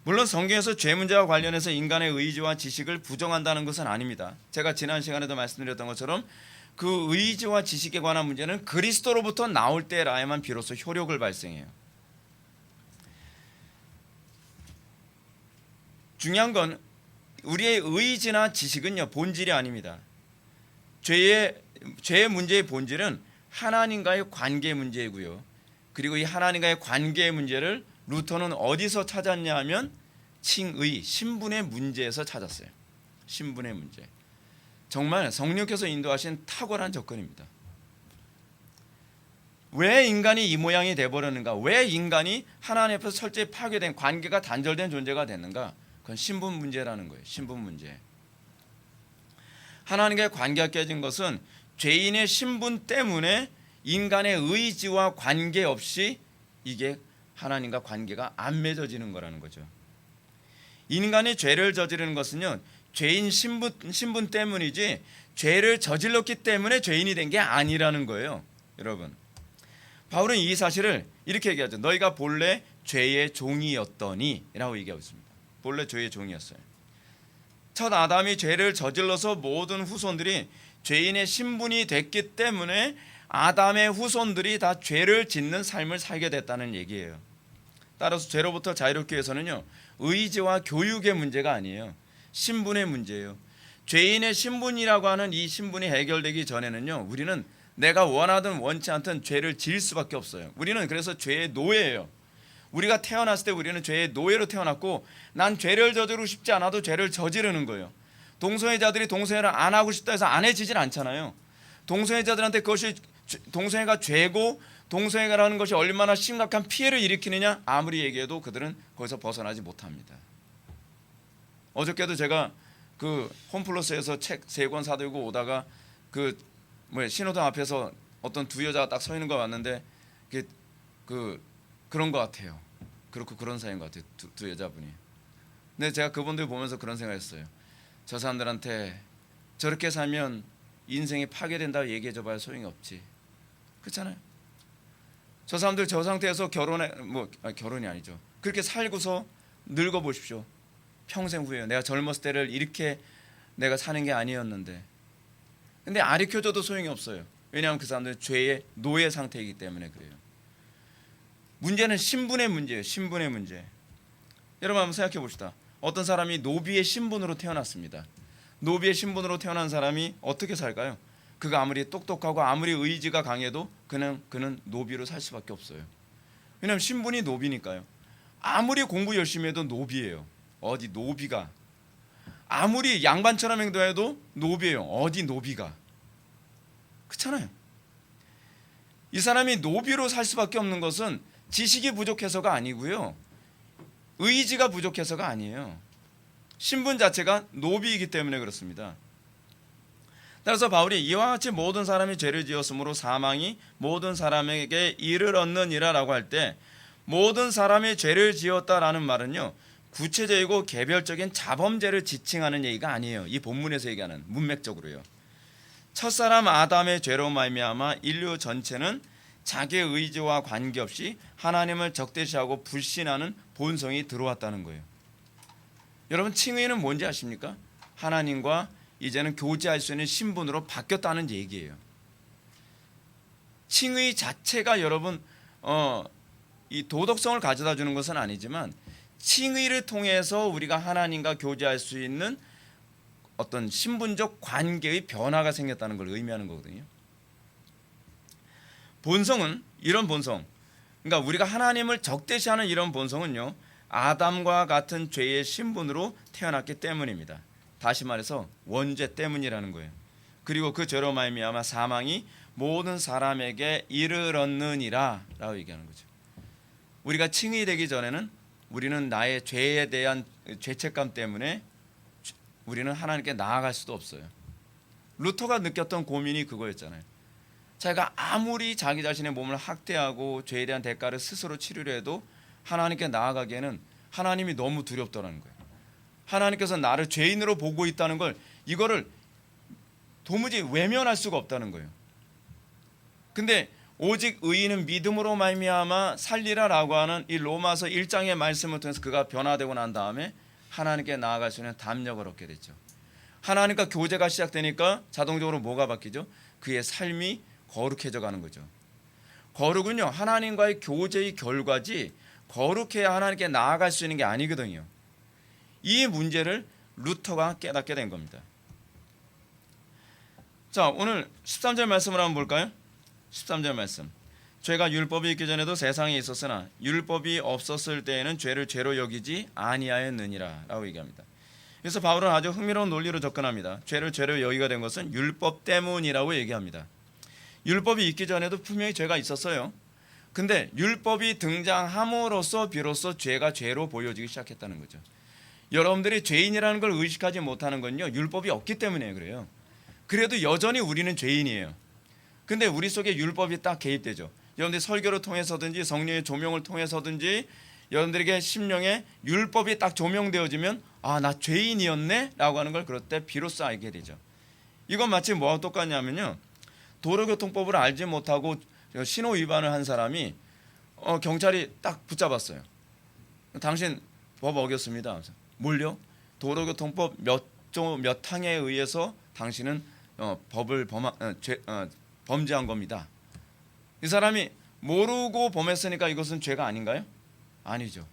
물론 성경에서 죄 문제와 관련해서 인간의 의지와 지식을 부정한다는 것은 아닙니다. 제가 지난 시간에도 말씀드렸던 것처럼 그 의지와 지식에 관한 문제는 그리스도로부터 나올 때라야만 비로소 효력을 발생해요. 중요한 건 우리의 의지나 지식은요 본질이 아닙니다. 죄의 문제의 본질은 하나님과의 관계 문제이고요. 그리고 이 하나님과의 관계의 문제를 루터는 어디서 찾았냐 하면 칭의, 신분의 문제에서 찾았어요. 신분의 문제. 정말 성령께서 인도하신 탁월한 접근입니다. 왜 인간이 이 모양이 돼버렸는가? 왜 인간이 하나님 앞에서 철저히 파괴된 관계가 단절된 존재가 됐는가? 그건 신분 문제라는 거예요. 신분 문제. 하나님과의 관계가 깨진 것은 죄인의 신분 때문에 인간의 의지와 관계없이 이게 하나님과 관계가 안 맺어지는 거라는 거죠. 인간이 죄를 저지르는 것은요 죄인 신분 때문이지 죄를 저질렀기 때문에 죄인이 된 게 아니라는 거예요. 여러분 바울은 이 사실을 이렇게 얘기하죠. 너희가 본래 죄의 종이었더니 라고 얘기하고 있습니다. 본래 죄의 종이었어요. 첫 아담이 죄를 저질러서 모든 후손들이 죄인의 신분이 됐기 때문에 아담의 후손들이 다 죄를 짓는 삶을 살게 됐다는 얘기예요. 따라서 죄로부터 자유롭기 위해서는요 의지와 교육의 문제가 아니에요. 신분의 문제예요. 죄인의 신분이라고 하는 이 신분이 해결되기 전에는요 우리는 내가 원하든 원치 않든 죄를 지을 수밖에 없어요. 우리는 그래서 죄의 노예예요. 우리가 태어났을 때 우리는 죄의 노예로 태어났고 난 죄를 저지르고 싶지 않아도 죄를 저지르는 거예요. 동성애자들이 동성애를 안 하고 싶다 해서 안 해지질 않잖아요. 동성애자들한테 그것이 동성애가 죄고 동성애라는 것이 얼마나 심각한 피해를 일으키느냐 아무리 얘기해도 그들은 거기서 벗어나지 못합니다. 어저께도 제가 그 홈플러스에서 책 3권 사들고 오다가 신호등 앞에서 어떤 두 여자가 딱 서 있는 거 봤는데 그런 것 같아요. 그렇고 그런 사이인 것 같아요. 두 여자분이. 근데 제가 그분들 보면서 그런 생각했어요. 저 사람들한테 저렇게 살면 인생이 파괴된다고 얘기해줘봐야 소용이 없지. 그렇잖아요. 저 사람들 저 상태에서 결혼이 아니죠. 그렇게 살고서 늙어보십시오. 평생 후에요. 내가 젊었을 때를 이렇게 내가 사는 게 아니었는데. 근데 아리켜줘도 소용이 없어요. 왜냐하면 그 사람들은 죄의 노예 상태이기 때문에 그래요. 문제는 신분의 문제예요. 신분의 문제. 여러분 한번 생각해 봅시다. 어떤 사람이 노비의 신분으로 태어났습니다. 노비의 신분으로 태어난 사람이 어떻게 살까요? 그가 아무리 똑똑하고 아무리 의지가 강해도 그는 노비로 살 수밖에 없어요. 왜냐하면 신분이 노비니까요. 아무리 공부 열심히 해도 노비예요. 어디 노비가. 아무리 양반처럼 행동해도 노비예요. 어디 노비가. 그렇잖아요. 이 사람이 노비로 살 수밖에 없는 것은 지식이 부족해서가 아니고요. 의지가 부족해서가 아니에요. 신분 자체가 노비이기 때문에 그렇습니다. 따라서 바울이 이와 같이 모든 사람이 죄를 지었으므로 사망이 모든 사람에게 이르렀느니라 라고 할 때 모든 사람이 죄를 지었다라는 말은요, 구체적이고 개별적인 자범죄를 지칭하는 얘기가 아니에요. 이 본문에서 얘기하는 문맥적으로요. 첫사람 아담의 죄로 말미암아 인류 전체는 자기의 의지와 관계없이 하나님을 적대시하고 불신하는 본성이 들어왔다는 거예요. 여러분, 칭의는 뭔지 아십니까? 하나님과 이제는 교제할 수 있는 신분으로 바뀌었다는 얘기예요. 칭의 자체가 여러분 이 도덕성을 가져다 주는 것은 아니지만 칭의를 통해서 우리가 하나님과 교제할 수 있는 어떤 신분적 관계의 변화가 생겼다는 걸 의미하는 거거든요. 본성은 이런 본성, 그러니까 우리가 하나님을 적대시하는 이런 본성은요, 아담과 같은 죄의 신분으로 태어났기 때문입니다. 다시 말해서 원죄 때문이라는 거예요. 그리고 그 죄로 말미암아 사망이 모든 사람에게 이르렀느니라 라고 얘기하는 거죠. 우리가 칭의되기 전에는 우리는 나의 죄에 대한 죄책감 때문에 우리는 하나님께 나아갈 수도 없어요. 루터가 느꼈던 고민이 그거였잖아요. 자기가 아무리 자기 자신의 몸을 학대하고 죄에 대한 대가를 스스로 치르려 해도 하나님께 나아가기에는 하나님이 너무 두렵더라는 거예요. 하나님께서 나를 죄인으로 보고 있다는 걸, 이거를 도무지 외면할 수가 없다는 거예요. 근데 오직 의인은 믿음으로 말미암아 살리라라고 하는 이 로마서 1장의 말씀을 통해서 그가 변화되고 난 다음에 하나님께 나아갈 수 있는 담력을 얻게 됐죠. 하나님과 교제가 시작되니까 자동적으로 뭐가 바뀌죠? 그의 삶이 거룩해져 가는 거죠. 거룩은요, 하나님과의 교제의 결과지 거룩해야 하나님께 나아갈 수 있는 게 아니거든요. 이 문제를 루터가 깨닫게 된 겁니다. 자, 오늘 13절 말씀을 한번 볼까요? 13절 말씀. 죄가 율법이 있기 전에도 세상에 있었으나 율법이 없었을 때에는 죄를 죄로 여기지 아니하였느니라 라고 얘기합니다. 그래서 바울은 아주 흥미로운 논리로 접근합니다. 죄를 죄로 여기게 된 것은 율법 때문이라고 얘기합니다. 율법이 있기 전에도 분명히 죄가 있었어요. 근데 율법이 등장함으로써 비로소 죄가 죄로 보여지기 시작했다는 거죠. 여러분들이 죄인이라는 걸 의식하지 못하는 건요, 율법이 없기 때문에 그래요. 그래도 여전히 우리는 죄인이에요. 근데 우리 속에 율법이 딱 개입되죠. 여러분들이 설교를 통해서든지 성령의 조명을 통해서든지 여러분들에게 심령에 율법이 딱 조명되어지면 아, 나 죄인이었네 라고 하는 걸 그럴 때 비로소 알게 되죠. 이건 마치 뭐와 똑같냐면요, 도로교통법을 알지 못하고 신호 위반을 한 사람이 경찰이 딱 붙잡았어요. 당신 법 어겼습니다. 뭘요? 도로교통법 몇 항에 의해서 당신은 법을 범죄한 겁니다. 이 사람이 모르고 범했으니까 이것은 죄가 아닌가요? 아니죠.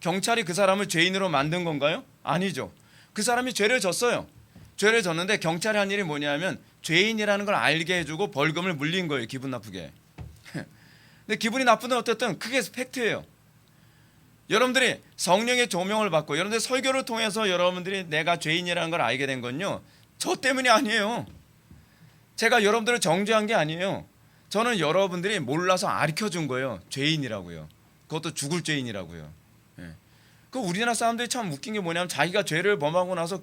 경찰이 그 사람을 죄인으로 만든 건가요? 아니죠. 그 사람이 죄를 졌어요. 죄를 졌는데 경찰이 한 일이 뭐냐면 죄인이라는 걸 알게 해주고 벌금을 물린 거예요. 기분 나쁘게. 근데 기분이 나쁘든 어쨌든 그게 팩트예요. 여러분들이 성령의 조명을 받고 여러분들 설교를 통해서 여러분들이 내가 죄인이라는 걸 알게 된 건요, 저 때문이 아니에요. 제가 여러분들을 정죄한 게 아니에요. 저는 여러분들이 몰라서 가르쳐준 거예요. 죄인이라고요. 그것도 죽을 죄인이라고요. 그 우리나라 사람들이 참 웃긴 게 뭐냐면 자기가 죄를 범하고 나서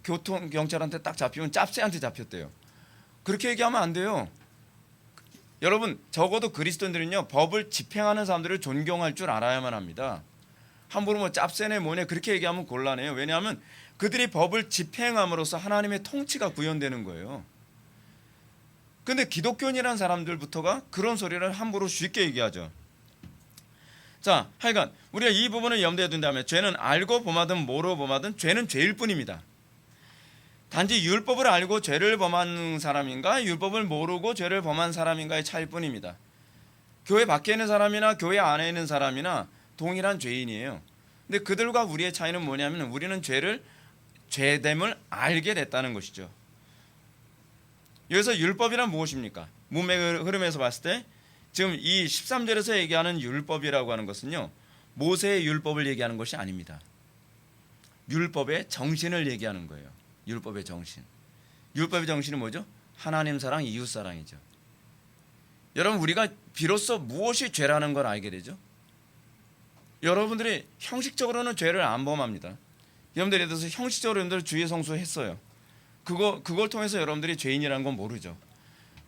교통 경찰한테 딱 잡히면 짭새한테 잡혔대요. 그렇게 얘기하면 안 돼요. 여러분, 적어도 그리스도인들은요, 법을 집행하는 사람들을 존경할 줄 알아야만 합니다. 함부로 뭐 짭새네 뭐네 그렇게 얘기하면 곤란해요. 왜냐하면 그들이 법을 집행함으로써 하나님의 통치가 구현되는 거예요. 근데 기독교인이라는 사람들부터가 그런 소리를 함부로 쉽게 얘기하죠. 자, 하여간 우리가 이 부분을 염두에 둔다면 죄는 알고 범하든 모르고 범하든 죄는 죄일 뿐입니다. 단지 율법을 알고 죄를 범한 사람인가, 율법을 모르고 죄를 범한 사람인가의 차이일 뿐입니다. 교회 밖에 있는 사람이나 교회 안에 있는 사람이나 동일한 죄인이에요. 근데 그들과 우리의 차이는 뭐냐면 우리는 죄됨을 알게 됐다는 것이죠. 여기서 율법이란 무엇입니까? 문맥 흐름에서 봤을 때 지금 이 13절에서 얘기하는 율법이라고 하는 것은요, 모세의 율법을 얘기하는 것이 아닙니다. 율법의 정신을 얘기하는 거예요. 율법의 정신. 율법의 정신이 뭐죠? 하나님 사랑, 이웃 사랑이죠. 여러분, 우리가 비로소 무엇이 죄라는 걸 알게 되죠. 여러분들이 형식적으로는 죄를 안 범합니다. 여러분들 예를 들어서 형식적으로 여러분들 주의 성수했어요. 그걸 통해서 여러분들이 죄인이라는 건 모르죠.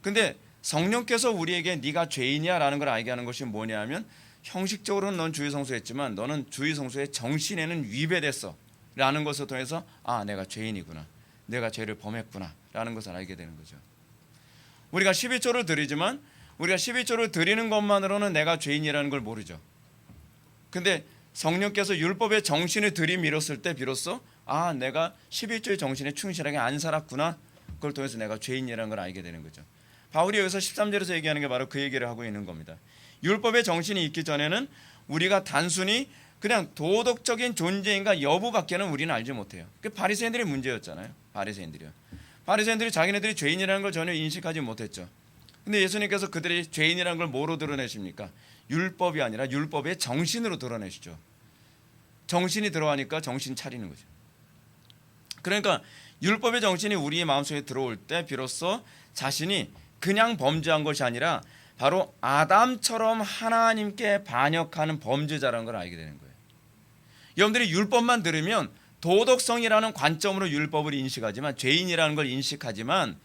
근데 성령께서 우리에게 네가 죄인이야 라는 걸 알게 하는 것이 뭐냐면, 형식적으로는 넌 주의 성수했지만 너는 주의 성수의 정신에는 위배됐어 라는 것을 통해서 내가 죄인이구나, 내가 죄를 범했구나 라는 것을 알게 되는 거죠. 우리가 11조를 드리지만 우리가 11조를 드리는 것만으로는 내가 죄인이라는 걸 모르죠. 근데 성령께서 율법의 정신을 들이밀었을 때 비로소 내가 11조의 정신에 충실하게 안 살았구나, 그걸 통해서 내가 죄인이라는 걸 알게 되는 거죠. 바울이 여기서 13절에서 얘기하는 게 바로 그 얘기를 하고 있는 겁니다. 율법의 정신이 있기 전에는 우리가 단순히 그냥 도덕적인 존재인가 여부밖에는 우리는 알지 못해요. 그 바리새인들의 문제였잖아요. 바리새인들이 자기네들이 죄인이라는 걸 전혀 인식하지 못했죠. 근데 예수님께서 그들이 죄인이라는 걸 뭐로 드러내십니까? 율법이 아니라 율법의 정신으로 드러내시죠. 정신이 들어가니까 정신 차리는 거죠. 그러니까 율법의 정신이 우리의 마음속에 들어올 때 비로소 자신이 그냥 범죄한 것이 아니라 바로 아담처럼 하나님께 반역하는 범죄자라는 걸 알게 되는 거예요. 여러분들이 율법만 들으면 도덕성이라는 관점으로 율법을 인식하지만, 죄인이라는 걸 인식하지만,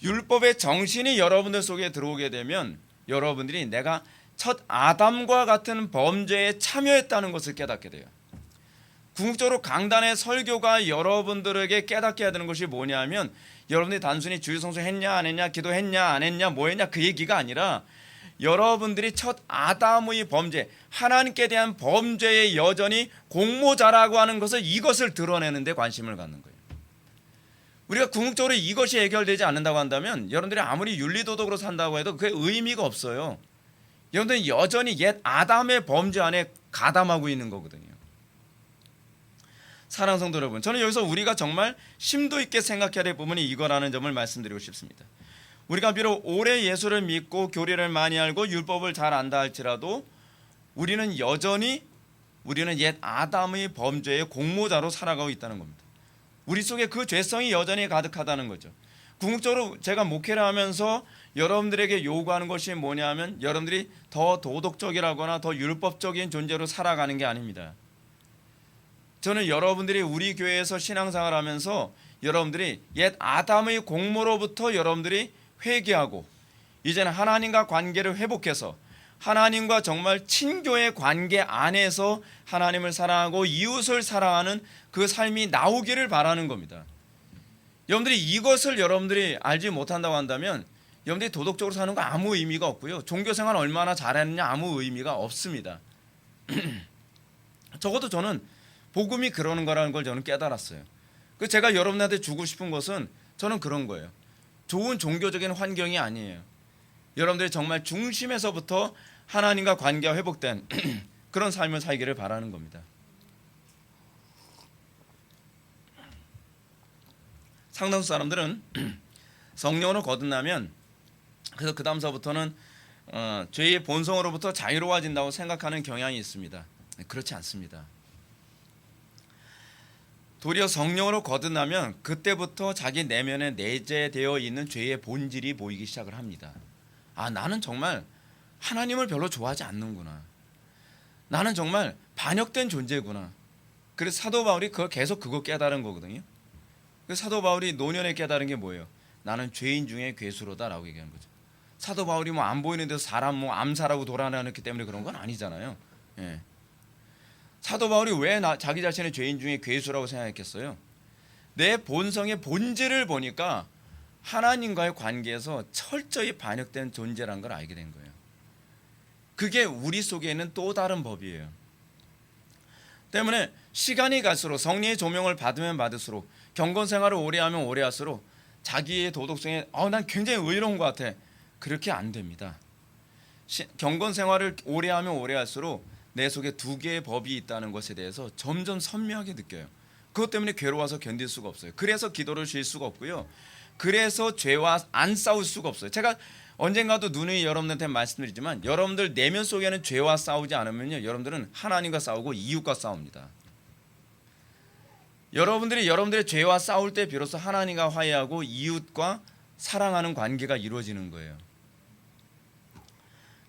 율법의 정신이 여러분들 속에 들어오게 되면 여러분들이 내가 첫 아담과 같은 범죄에 참여했다는 것을 깨닫게 돼요. 궁극적으로 강단의 설교가 여러분들에게 깨닫게 해야 되는 것이 뭐냐면, 여러분들이 단순히 주일 성수 했냐 안 했냐, 기도했냐 안 했냐, 뭐 했냐, 그 얘기가 아니라 여러분들이 첫 아담의 범죄, 하나님께 대한 범죄에 여전히 공모자라고 하는 것을, 이것을 드러내는 데 관심을 갖는 거예요. 우리가 궁극적으로 이것이 해결되지 않는다고 한다면 여러분들이 아무리 윤리도덕으로 산다고 해도 그게 의미가 없어요. 여러분들은 여전히 옛 아담의 범죄 안에 가담하고 있는 거거든요. 사랑하는 성도 여러분, 저는 여기서 우리가 정말 심도 있게 생각해야 될 부분이 이거라는 점을 말씀드리고 싶습니다. 우리가 비록 오래 예수를 믿고 교리를 많이 알고 율법을 잘 안다 할지라도 우리는 여전히 옛 아담의 범죄의 공모자로 살아가고 있다는 겁니다. 우리 속에 그 죄성이 여전히 가득하다는 거죠. 궁극적으로 제가 목회를 하면서 여러분들에게 요구하는 것이 뭐냐면, 여러분들이 더 도덕적이라거나 더 율법적인 존재로 살아가는 게 아닙니다. 저는 여러분들이 우리 교회에서 신앙생활 하면서 여러분들이 옛 아담의 공모로부터 여러분들이 회개하고 이제는 하나님과 관계를 회복해서 하나님과 정말 친교의 관계 안에서 하나님을 사랑하고 이웃을 사랑하는 그 삶이 나오기를 바라는 겁니다. 여러분들이 이것을 여러분들이 알지 못한다고 한다면 여러분들이 도덕적으로 사는 거 아무 의미가 없고요, 종교생활 얼마나 잘했느냐 아무 의미가 없습니다. 적어도 저는 복음이 그러는 거라는 걸 저는 깨달았어요. 그 제가 여러분한테 주고 싶은 것은 저는 그런 거예요. 좋은 종교적인 환경이 아니에요. 여러분들이 정말 중심에서부터 하나님과 관계가 회복된 그런 삶을 살기를 바라는 겁니다. 상당수 사람들은 성령으로 거듭나면 그래서 그 다음서부터는 죄의 본성으로부터 자유로워진다고 생각하는 경향이 있습니다. 그렇지 않습니다. 도리어 성령으로 거듭나면 그때부터 자기 내면에 내재되어 있는 죄의 본질이 보이기 시작을 합니다. 나는 정말 하나님을 별로 좋아하지 않는구나. 나는 정말 반역된 존재구나. 그래서 사도 바울이 계속 그거 깨달은 거거든요. 그래서 사도 바울이 노년에 깨달은 게 뭐예요? 나는 죄인 중에 괴수로다라고 얘기하는 거죠. 사도 바울이 안 보이는 데서 사람 암살하고 돌아다녔기 때문에 그런 건 아니잖아요. 예. 사도 바울이 왜 자기 자신의 죄인 중에 괴수라고 생각했겠어요? 내 본성의 본질을 보니까 하나님과의 관계에서 철저히 반역된 존재라는 걸 알게 된 거예요. 그게 우리 속에 있는 또 다른 법이에요. 때문에 시간이 갈수록 성령의 조명을 받으면 받을수록 경건 생활을 오래 하면 오래 할수록 자기의 도덕성에 난 굉장히 의로운 것 같아. 그렇게 안 됩니다. 경건 생활을 오래 하면 오래 할수록 내 속에 두 개의 법이 있다는 것에 대해서 점점 선명하게 느껴요. 그것 때문에 괴로워서 견딜 수가 없어요. 그래서 기도를 쉴 수가 없고요. 그래서 죄와 안 싸울 수가 없어요. 제가 언젠가도 누누이 여러분들한테 말씀드리지만 여러분들 내면 속에는 죄와 싸우지 않으면요, 여러분들은 하나님과 싸우고 이웃과 싸웁니다. 여러분들이 여러분들의 죄와 싸울 때 비로소 하나님과 화해하고 이웃과 사랑하는 관계가 이루어지는 거예요.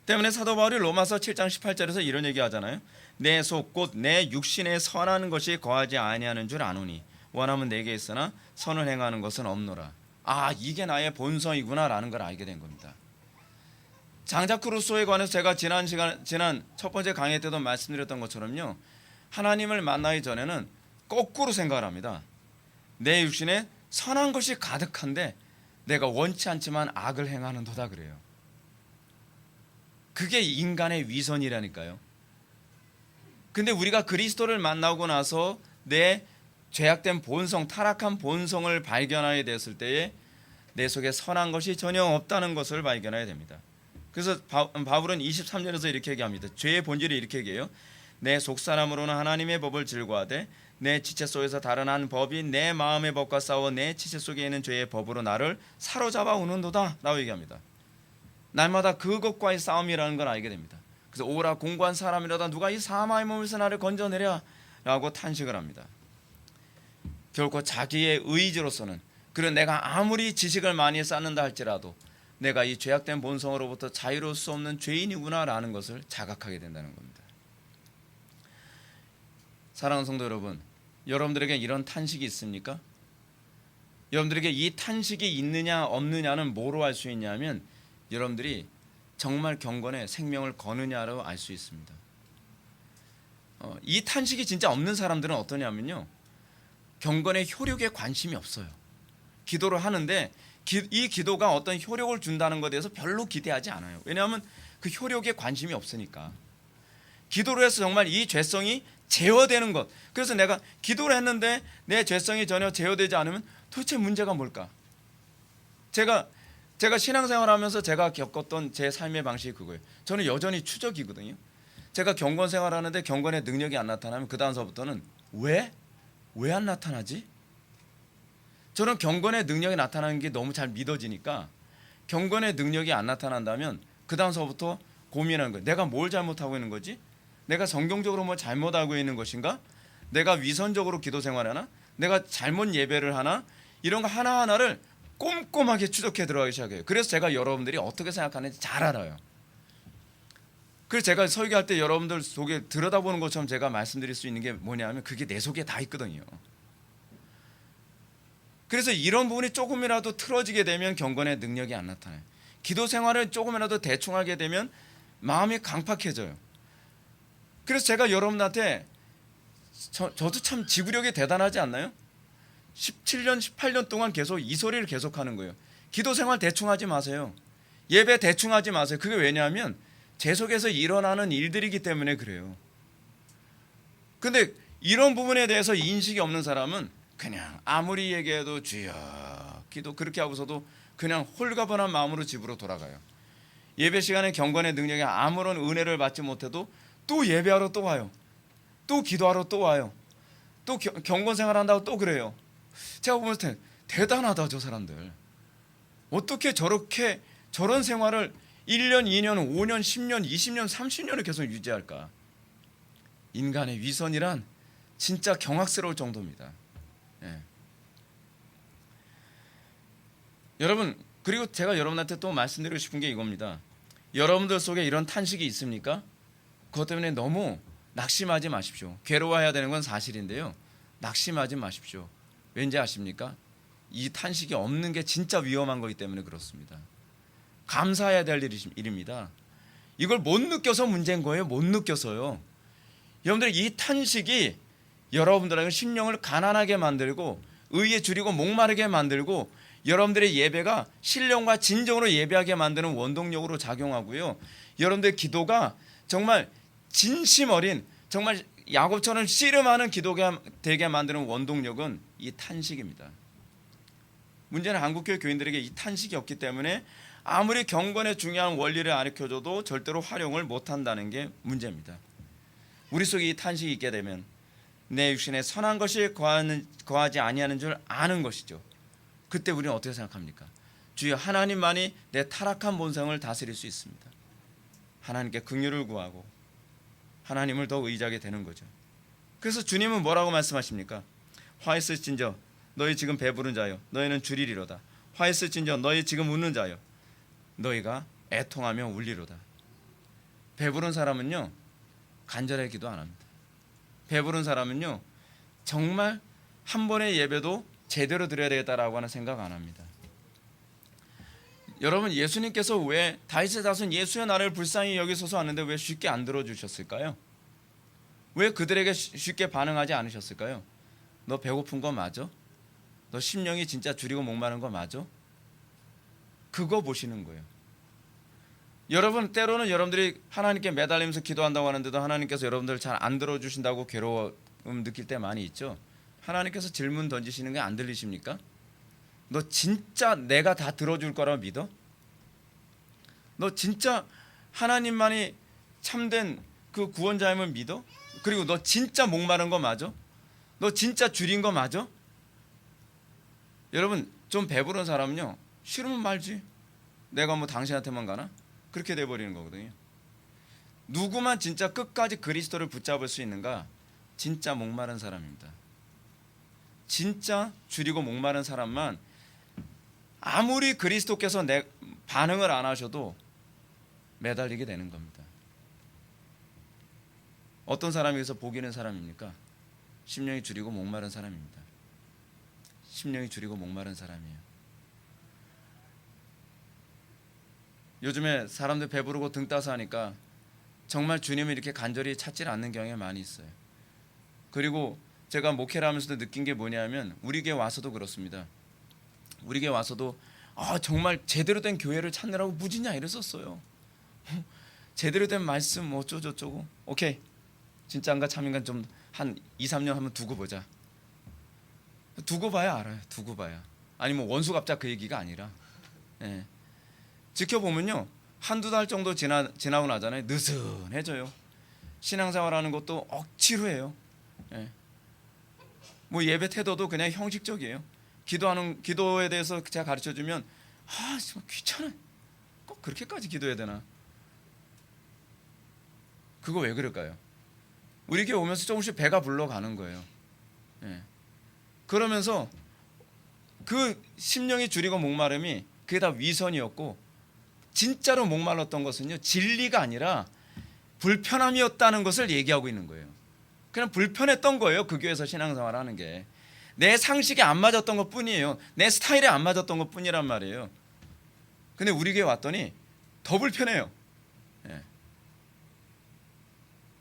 때문에 사도 바울이 로마서 7장 18절에서 이런 얘기 하잖아요. 내 속 곧 내 육신에 선하는 것이 거하지 아니하는 줄 아노니 원하면 내게 있으나 선을 행하는 것은 없노라. 아, 이게 나의 본성이구나라는 걸 알게 된 겁니다. 장자크 루소에 관해서 제가 지난 첫 번째 강의 때도 말씀드렸던 것처럼요, 하나님을 만나기 전에는 거꾸로 생각을 합니다. 내 육신에 선한 것이 가득한데 내가 원치 않지만 악을 행하는도다 그래요. 그게 인간의 위선이라니까요. 근데 우리가 그리스도를 만나고 나서 내 죄악된 본성, 타락한 본성을 발견하게 됐을 때에 내 속에 선한 것이 전혀 없다는 것을 발견해야 됩니다. 그래서 바울은 23절에서 이렇게 얘기합니다. 죄의 본질이 이렇게 얘기해요. 내 속사람으로는 하나님의 법을 즐거워하되 내 지체 속에서 다른 한 법이 내 마음의 법과 싸워 내 지체 속에 있는 죄의 법으로 나를 사로잡아 오는도다 라고 얘기합니다. 날마다 그것과의 싸움이라는 걸 알게 됩니다. 그래서 오라 공고한 사람이라다 누가 이 사마의 몸에서 나를 건져내랴 라고 탄식을 합니다. 결코 자기의 의지로서는, 그리고 내가 아무리 지식을 많이 쌓는다 할지라도 내가 이 죄악된 본성으로부터 자유로울 수 없는 죄인이구나 라는 것을 자각하게 된다는 겁니다. 사랑하는 성도 여러분, 여러분들에게 이런 탄식이 있습니까? 여러분들에게 이 탄식이 있느냐 없느냐는 뭐로 알 수 있냐면 여러분들이 정말 경건에 생명을 거느냐로 알 수 있습니다. 이 탄식이 진짜 없는 사람들은 어떠냐면요, 경건의 효력에 관심이 없어요. 기도를 하는데 이 기도가 어떤 효력을 준다는 것에 대해서 별로 기대하지 않아요. 왜냐하면 그 효력에 관심이 없으니까. 기도를 해서 정말 이 죄성이 제어되는 것, 그래서 내가 기도를 했는데 내 죄성이 전혀 제어되지 않으면 도대체 문제가 뭘까? 제가 신앙생활하면서 제가 겪었던 제 삶의 방식이 그거예요. 저는 여전히 추적이거든요. 제가 경건 생활하는데 경건의 능력이 안 나타나면 그 다음서부터는 왜 안 나타나지? 저는 경건의 능력이 나타나는 게 너무 잘 믿어지니까 경건의 능력이 안 나타난다면 그 다음서부터 고민하는 거예요. 내가 뭘 잘못하고 있는 거지? 내가 성경적으로 뭐 잘못하고 있는 것인가? 내가 위선적으로 기도 생활하나? 내가 잘못 예배를 하나? 이런 거 하나하나를 꼼꼼하게 추적해 들어가기 시작해요. 그래서 제가 여러분들이 어떻게 생각하는지 잘 알아요. 그래서 제가 설교할 때 여러분들 속에 들여다보는 것처럼 제가 말씀드릴 수 있는 게 뭐냐면 그게 내 속에 다 있거든요. 그래서 이런 부분이 조금이라도 틀어지게 되면 경건의 능력이 안 나타나요. 기도 생활을 조금이라도 대충 하게 되면 마음이 강팍해져요. 그래서 제가 여러분한테 저도 참 지구력이 대단하지 않나요? 17년, 18년 동안 계속 이 소리를 계속하는 거예요. 기도 생활 대충 하지 마세요. 예배 대충 하지 마세요. 그게 왜냐하면 제 속에서 일어나는 일들이기 때문에 그래요. 근데 이런 부분에 대해서 인식이 없는 사람은 그냥 아무리 얘기해도 주여 기도 그렇게 하고서도 그냥 홀가분한 마음으로 집으로 돌아가요. 예배 시간에 경건의 능력에 아무런 은혜를 받지 못해도 또 예배하러 또 와요. 또 기도하러 또 와요. 또 경건 생활한다고 또 그래요. 제가 보면서 대단하다 저 사람들. 어떻게 저런 생활을 1년, 2년, 5년, 10년, 20년, 30년을 계속 유지할까? 인간의 위선이란 진짜 경악스러울 정도입니다. 예. 여러분, 그리고 제가 여러분한테 또 말씀드리고 싶은 게 이겁니다. 여러분들 속에 이런 탄식이 있습니까? 그것 때문에 너무 낙심하지 마십시오. 괴로워해야 되는 건 사실인데요, 낙심하지 마십시오. 왠지 아십니까? 이 탄식이 없는 게 진짜 위험한 거기 때문에 그렇습니다. 감사해야 될 일입니다. 이걸 못 느껴서 문제인 거예요. 못 느껴서요. 여러분들 이 탄식이 여러분들에게 심령을 가난하게 만들고 의에 줄이고 목마르게 만들고 여러분들의 예배가 신령과 진정으로 예배하게 만드는 원동력으로 작용하고요. 여러분들의 기도가 정말 진심 어린, 정말 야곱처럼 씨름하는 기도가 되게 만드는 원동력은 이 탄식입니다. 문제는 한국교회 교인들에게 이 탄식이 없기 때문에 아무리 경건의 중요한 원리를 가르쳐줘도 절대로 활용을 못한다는 게 문제입니다. 우리 속에 이 탄식이 있게 되면 내 육신에 선한 것이 거하지 아니하는 줄 아는 것이죠. 그때 우리는 어떻게 생각합니까? 주여 하나님만이 내 타락한 본성을 다스릴 수 있습니다. 하나님께 긍휼을 구하고 하나님을 더 의지하게 되는 거죠. 그래서 주님은 뭐라고 말씀하십니까? 화 있을진저 너희 지금 배부른 자여 너희는 줄이리로다. 화 있을진저 너희 지금 웃는 자여 너희가 애통하며 울리로다. 배부른 사람은요 간절히 기도 안 합니다. 배부른 사람은요 정말 한 번의 예배도 제대로 드려야 되겠다라고 하는 생각 안 합니다. 여러분 예수님께서 왜 다윗의 자손 예수의 나를 불쌍히 여기소서 하는데 왜 쉽게 안 들어주셨을까요? 왜 그들에게 쉽게 반응하지 않으셨을까요? 너 배고픈 거 맞아? 너 심령이 진짜 줄이고 목마른 거 맞아? 그거 보시는 거예요. 여러분 때로는 여러분들이 하나님께 매달리면서 기도한다고 하는데도 하나님께서 여러분들 잘 안 들어주신다고 괴로움 느낄 때 많이 있죠. 하나님께서 질문 던지시는 게 안 들리십니까? 너 진짜 내가 다 들어줄 거라고 믿어? 너 진짜 하나님만이 참된 그 구원자임을 믿어? 그리고 너 진짜 목마른 거 맞아? 너 진짜 줄인 거 맞아? 여러분 좀 배부른 사람은요 싫으면 말지. 내가 뭐 당신한테만 가나? 그렇게 돼버리는 거거든요. 누구만 진짜 끝까지 그리스도를 붙잡을 수 있는가? 진짜 목마른 사람입니다. 진짜 줄이고 목마른 사람만 아무리 그리스도께서 반응을 안 하셔도 매달리게 되는 겁니다. 어떤 사람이 여기서 복 있는 사람입니까? 심령이 줄이고 목마른 사람입니다. 심령이 줄이고 목마른 사람이에요. 요즘에 사람들 배부르고 등 따서 하니까 정말 주님을 이렇게 간절히 찾지 않는 경향이 많이 있어요. 그리고 제가 목회를 하면서도 느낀 게 뭐냐면 우리 교회 와서도 그렇습니다. 우리 교회 와서도 정말 제대로 된 교회를 찾느라고 무지냐 이랬었어요. 제대로 된 말씀 어쩌고저쩌고 오케이 진짜인가 참인가 좀 한 2, 3년 한번 두고 보자. 두고 봐야 알아요. 두고 봐야. 아니 뭐 원수갑자 그 얘기가 아니라 지켜보면요 한두 달 정도 지나고 나잖아요. 느슨해져요. 신앙생활하는 것도 억지로 해요. 뭐 예배 태도도 그냥 형식적이에요. 기도에 대해서 제가 가르쳐주면 정말 귀찮아. 꼭 그렇게까지 기도해야 되나? 그거 왜 그럴까요? 우리 교회 오면서 조금씩 배가 불러가는 거예요. 그러면서 그 심령이 줄이고 목마름이 그게 다 위선이었고 진짜로 목말랐던 것은요 진리가 아니라 불편함이었다는 것을 얘기하고 있는 거예요. 그냥 불편했던 거예요. 그 교회에서 신앙생활 하는 게 내 상식에 안 맞았던 것 뿐이에요. 내 스타일에 안 맞았던 것 뿐이란 말이에요. 근데 우리 교회 왔더니 더 불편해요.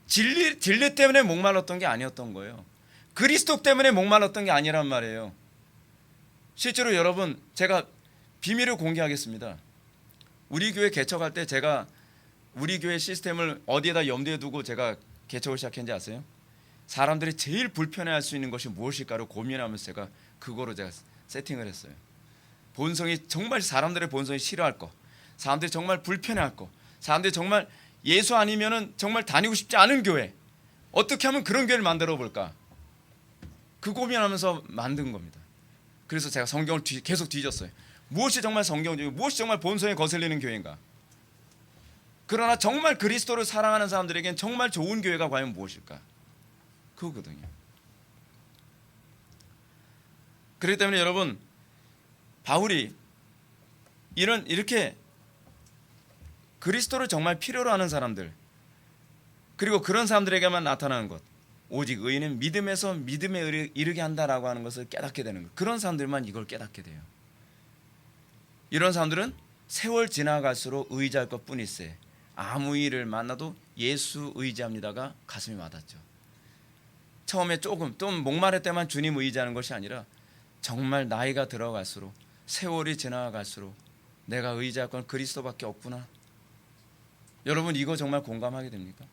진리 때문에 목말랐던 게 아니었던 거예요. 그리스도 때문에 목말랐던 게 아니란 말이에요. 실제로 여러분 제가 비밀을 공개하겠습니다. 우리 교회 개척할 때 제가 우리 교회 시스템을 어디에다 염두에 두고 제가 개척을 시작했는지 아세요? 사람들이 제일 불편해할 수 있는 것이 무엇일까를 고민하면서 제가 그거로 제가 세팅을 했어요. 본성이 정말 사람들의 본성이 싫어할 거, 사람들이 정말 불편해할 거, 사람들이 정말 예수 아니면은 정말 다니고 싶지 않은 교회, 어떻게 하면 그런 교회를 만들어 볼까? 그 고민하면서 만든 겁니다. 그래서 제가 성경을 계속 뒤졌어요. 무엇이 정말 성경적이고 무엇이 정말 본성에 거슬리는 교회인가? 그러나 정말 그리스도를 사랑하는 사람들에겐 정말 좋은 교회가 과연 무엇일까? 그거거든요. 그렇기 때문에 여러분 바울이 이렇게 그리스도를 정말 필요로 하는 사람들 그리고 그런 사람들에게만 나타나는 것 오직 의인은 믿음에서 믿음에 이르게 한다라고 하는 것을 깨닫게 되는 것 그런 사람들만 이걸 깨닫게 돼요. 이런 사람들은 세월 지나갈수록 의지할 것뿐일세 아무 일을 만나도 예수 의지합니다가 가슴이 와닿죠. 처음에 조금 또 목마를 때만 주님 의지하는 것이 아니라 정말 나이가 들어갈수록 세월이 지나갈수록 내가 의지할 건 그리스도밖에 없구나. 여러분 이거 정말 공감하게 됩니까?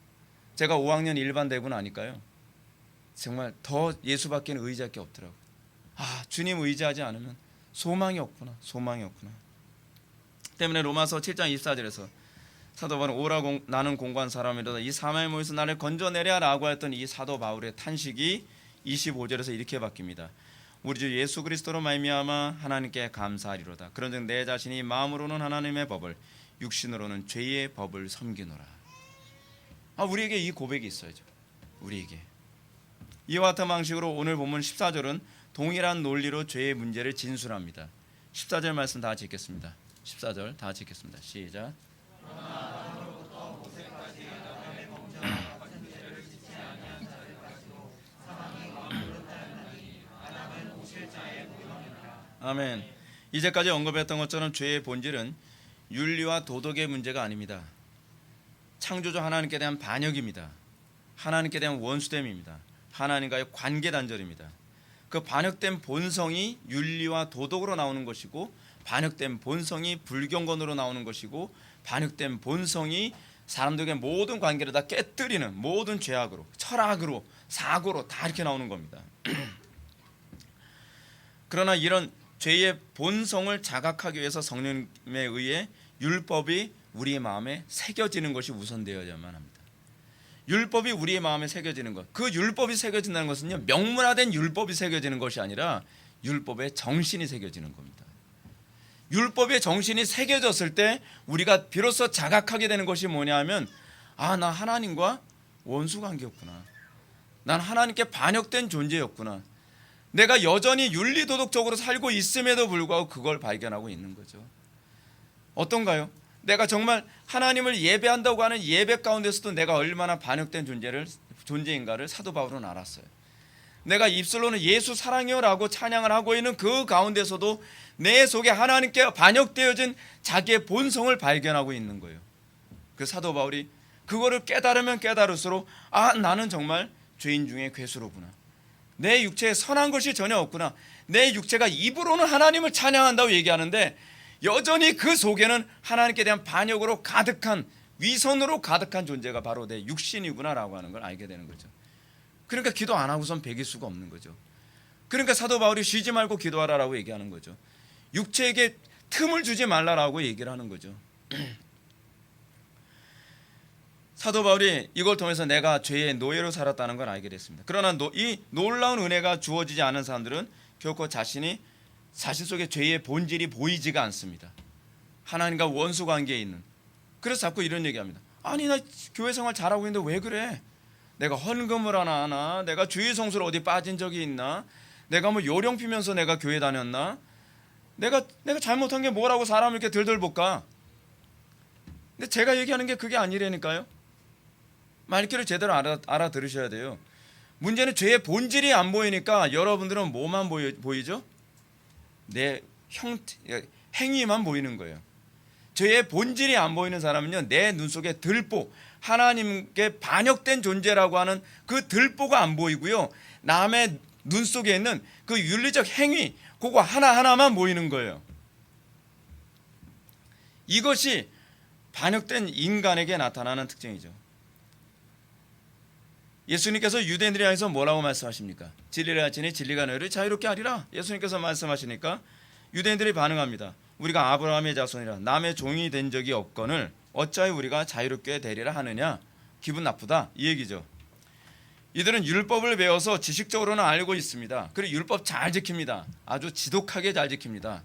제가 5학년 일반대고 나니까요 정말 더 예수밖에 의지할 게 없더라고요. 주님 의지하지 않으면 소망이 없구나. 소망이 없구나. 때문에 로마서 7장 24절에서 사도 바울은 오라 나는 공고한 사람이로다 이 사망의 몸에서 나를 건져내랴 라고 했던 이 사도 바울의 탄식이 25절에서 이렇게 바뀝니다. 우리 주 예수 그리스도로 말미암아 하나님께 감사하리로다. 그런즉 내 자신이 마음으로는 하나님의 법을, 육신으로는 죄의 법을 섬기노라. 우리에게 이 고백이 있어야죠. 우리에게 이와 같은 방식으로 오늘 본문 14절은 동일한 논리로 죄의 문제를 진술합니다. 14절 말씀 다 같이 읽겠습니다. 14절 다 같이 읽겠습니다. 시작. 아멘. 이제까지 언급했던 것처럼 죄의 본질은 윤리와 도덕의 문제가 아닙니다. 창조주 하나님께 대한 반역입니다. 하나님께 대한 원수됨입니다. 하나님과의 관계 단절입니다. 그 반역된 본성이 윤리와 도덕으로 나오는 것이고, 반역된 본성이 불경건으로 나오는 것이고, 반역된 본성이 사람들의 모든 관계를 다 깨뜨리는 모든 죄악으로, 철학으로, 사고로 다 이렇게 나오는 겁니다. 그러나 이런 죄의 본성을 자각하기 위해서 성령님에 의해 율법이 우리의 마음에 새겨지는 것이 우선되어야만 합니다. 율법이 우리의 마음에 새겨지는 것, 그 율법이 새겨진다는 것은요, 명문화된 율법이 새겨지는 것이 아니라 율법의 정신이 새겨지는 겁니다. 율법의 정신이 새겨졌을 때 우리가 비로소 자각하게 되는 것이 뭐냐 하면, 나 하나님과 원수 관계였구나. 난 하나님께 반역된 존재였구나. 내가 여전히 윤리도덕적으로 살고 있음에도 불구하고 그걸 발견하고 있는 거죠. 어떤가요? 내가 정말 하나님을 예배한다고 하는 예배 가운데서도 내가 얼마나 반역된 존재인가를 사도 바울은 알았어요. 내가 입술로는 예수 사랑해요라고 찬양을 하고 있는 그 가운데서도 내 속에 하나님께 반역되어진 자기의 본성을 발견하고 있는 거예요. 그 사도 바울이 그거를 깨달으면 깨달을수록 나는 정말 죄인 중에 괴수로구나. 내 육체에 선한 것이 전혀 없구나. 내 육체가 입으로는 하나님을 찬양한다고 얘기하는데 여전히 그 속에는 하나님께 대한 반역으로 가득한, 위선으로 가득한 존재가 바로 내 육신이구나라고 하는 걸 알게 되는 거죠. 그러니까 기도 안 하고선 배길 수가 없는 거죠. 그러니까 사도 바울이 쉬지 말고 기도하라라고 얘기하는 거죠. 육체에게 틈을 주지 말라라고 얘기를 하는 거죠. 사도 바울이 이걸 통해서 내가 죄의 노예로 살았다는 걸 알게 됐습니다. 그러나 이 놀라운 은혜가 주어지지 않은 사람들은 결코 자신 속에 죄의 본질이 보이지가 않습니다. 하나님과 원수 관계에 있는. 그래서 자꾸 이런 얘기합니다. 아니, 나 교회 생활 잘하고 있는데 왜 그래? 내가 헌금을 하나? 내가 주일 성수를 어디 빠진 적이 있나? 내가 뭐 요령 피면서 내가 교회 다녔나? 내가 잘못한 게 뭐라고 사람을 이렇게 들들 볶아? 근데 제가 얘기하는 게 그게 아니라니까요. 말귀를 제대로 알아들으셔야 돼요. 문제는 죄의 본질이 안 보이니까 여러분들은 뭐만 보이죠? 내 행위만 보이는 거예요. 죄의 본질이 안 보이는 사람은요, 내 눈 속에 들보, 하나님께 반역된 존재라고 하는 그 들보가 안 보이고요, 남의 눈 속에 있는 그 윤리적 행위, 그거 하나하나만 보이는 거예요. 이것이 반역된 인간에게 나타나는 특징이죠. 예수님께서 유대인들에 향해서 뭐라고 말씀하십니까? 진리를 알지니 진리가 너희를 자유롭게 하리라. 예수님께서 말씀하시니까 유대인들이 반응합니다. 우리가 아브라함의 자손이라 남의 종이 된 적이 없거늘 어찌하여 우리가 자유롭게 되리라 하느냐? 기분 나쁘다, 이 얘기죠. 이들은 율법을 배워서 지식적으로는 알고 있습니다. 그리고 율법 잘 지킵니다. 아주 지독하게 잘 지킵니다.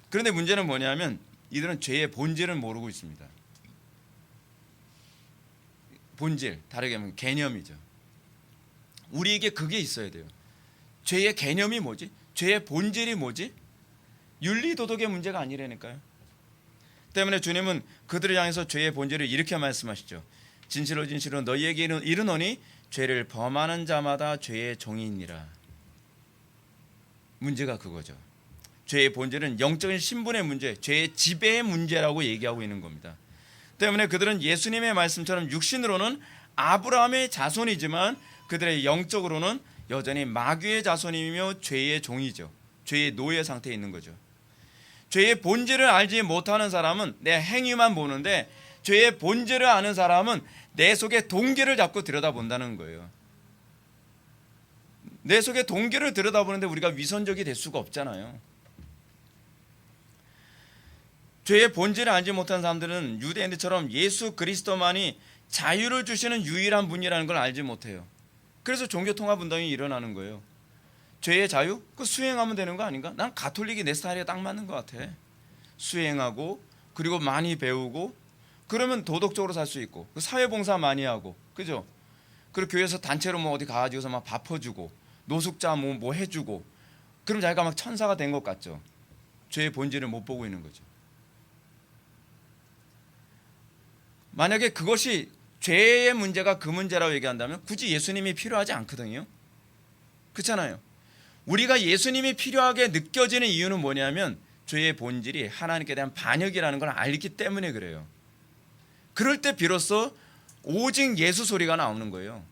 그런데 문제는 뭐냐면 이들은 죄의 본질을 모르고 있습니다. 본질, 다르게 하면 개념이죠. 우리에게 그게 있어야 돼요. 죄의 개념이 뭐지? 죄의 본질이 뭐지? 윤리도덕의 문제가 아니라니까요. 때문에 주님은 그들을 향해서 죄의 본질을 이렇게 말씀하시죠. 진실로 진실로 너희에게 이르노니 죄를 범하는 자마다 죄의 종이니라. 문제가 그거죠. 죄의 본질은 영적인 신분의 문제, 죄의 지배의 문제라고 얘기하고 있는 겁니다. 때문에 그들은 예수님의 말씀처럼 육신으로는 아브라함의 자손이지만 그들의 영적으로는 여전히 마귀의 자손이며 죄의 종이죠. 죄의 노예 상태에 있는 거죠. 죄의 본질을 알지 못하는 사람은 내 행위만 보는데 죄의 본질을 아는 사람은 내 속의 동기를 자꾸 들여다본다는 거예요. 내 속의 동기를 들여다보는데 우리가 위선적이 될 수가 없잖아요. 죄의 본질을 알지 못한 사람들은 유대인들처럼 예수 그리스도만이 자유를 주시는 유일한 분이라는 걸 알지 못해요. 그래서 종교통합운동이 일어나는 거예요. 죄의 자유? 그 수행하면 되는 거 아닌가? 난 가톨릭이 내 스타일에 딱 맞는 것 같아. 수행하고 그리고 많이 배우고 그러면 도덕적으로 살 수 있고 사회봉사 많이 하고 그죠? 그리고 교회에서 단체로 뭐 어디 가가지고서 막 밥 퍼주고 노숙자 뭐 해주고 그럼 자기가 막 천사가 된 것 같죠. 죄의 본질을 못 보고 있는 거죠. 만약에 그것이 죄의 문제가 그 문제라고 얘기한다면 굳이 예수님이 필요하지 않거든요. 그렇잖아요. 우리가 예수님이 필요하게 느껴지는 이유는 뭐냐면 죄의 본질이 하나님께 대한 반역이라는 걸 알기 때문에 그래요. 그럴 때 비로소 오직 예수 소리가 나오는 거예요.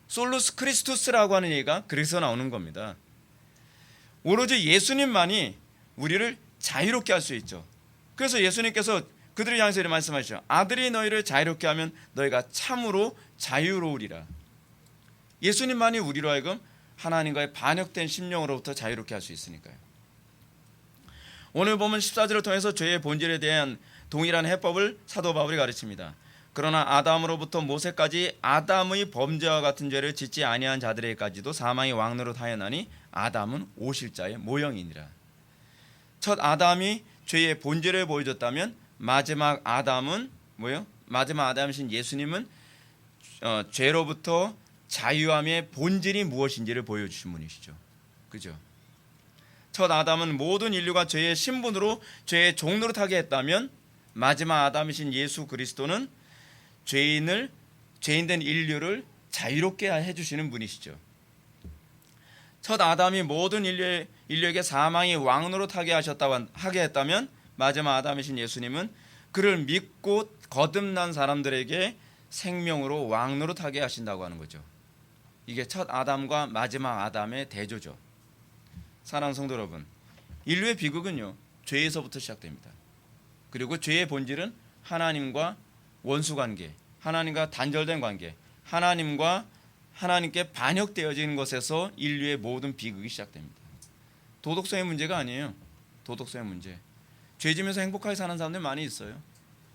솔루스 크리스투스라고 하는 얘기가 그래서 나오는 겁니다. 오로지 예수님만이 우리를 자유롭게 할 수 있죠. 그래서 예수님께서 그들을 향해서 이렇게 말씀하시죠. 아들이 너희를 자유롭게 하면 너희가 참으로 자유로우리라. 예수님만이 우리로 하여금 하나님과의 반역된 심령으로부터 자유롭게 할 수 있으니까요. 오늘 보면 14절을 통해서 죄의 본질에 대한 동일한 해법을 사도 바울이 가르칩니다. 그러나 아담으로부터 모세까지 아담의 범죄와 같은 죄를 짓지 아니한 자들에게까지도 사망이 왕노릇하였나니 아담은 오실자의 모형이니라. 첫 아담이 죄의 본질을 보여줬다면 마지막 아담은 뭐요? 마지막 아담이신 예수님은 죄로부터 자유함의 본질이 무엇인지를 보여주신 분이시죠. 그죠? 첫 아담은 모든 인류가 죄의 신분으로 죄의 종노릇하게 했다면 마지막 아담이신 예수 그리스도는 죄인된 인류를 자유롭게 해주시는 분이시죠. 첫 아담이 모든 인류에게 사망이 왕노릇하게 하게 했다면 마지막 아담이신 예수님은 그를 믿고 거듭난 사람들에게 생명으로 왕노릇하게 하신다고 하는 거죠. 이게 첫 아담과 마지막 아담의 대조죠. 사랑하는 성도 여러분, 인류의 비극은요 죄에서부터 시작됩니다. 그리고 죄의 본질은 하나님과 원수관계, 하나님과 단절된 관계, 하나님께 반역되어지는 것에서 인류의 모든 비극이 시작됩니다. 도덕성의 문제가 아니에요. 도덕성의 문제. 죄 지면서 행복하게 사는 사람들 많이 있어요.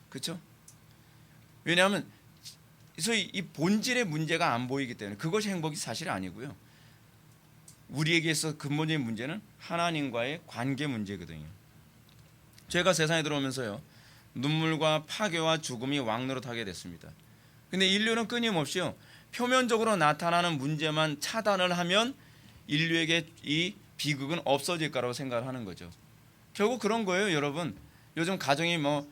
그렇죠? 왜냐하면 이 본질의 문제가 안 보이기 때문에 그것이 행복이 사실 아니고요. 우리에게 있어 근본적인 문제는 하나님과의 관계 문제거든요. 죄가 세상에 들어오면서요 눈물과 파괴와 죽음이 왕노릇하게 됐습니다. 근데 인류는 끊임없이요 표면적으로 나타나는 문제만 차단을 하면 인류에게 이 비극은 없어질 거라고 생각을 하는 거죠. 결국 그런 거예요, 여러분. 요즘 가정이 뭐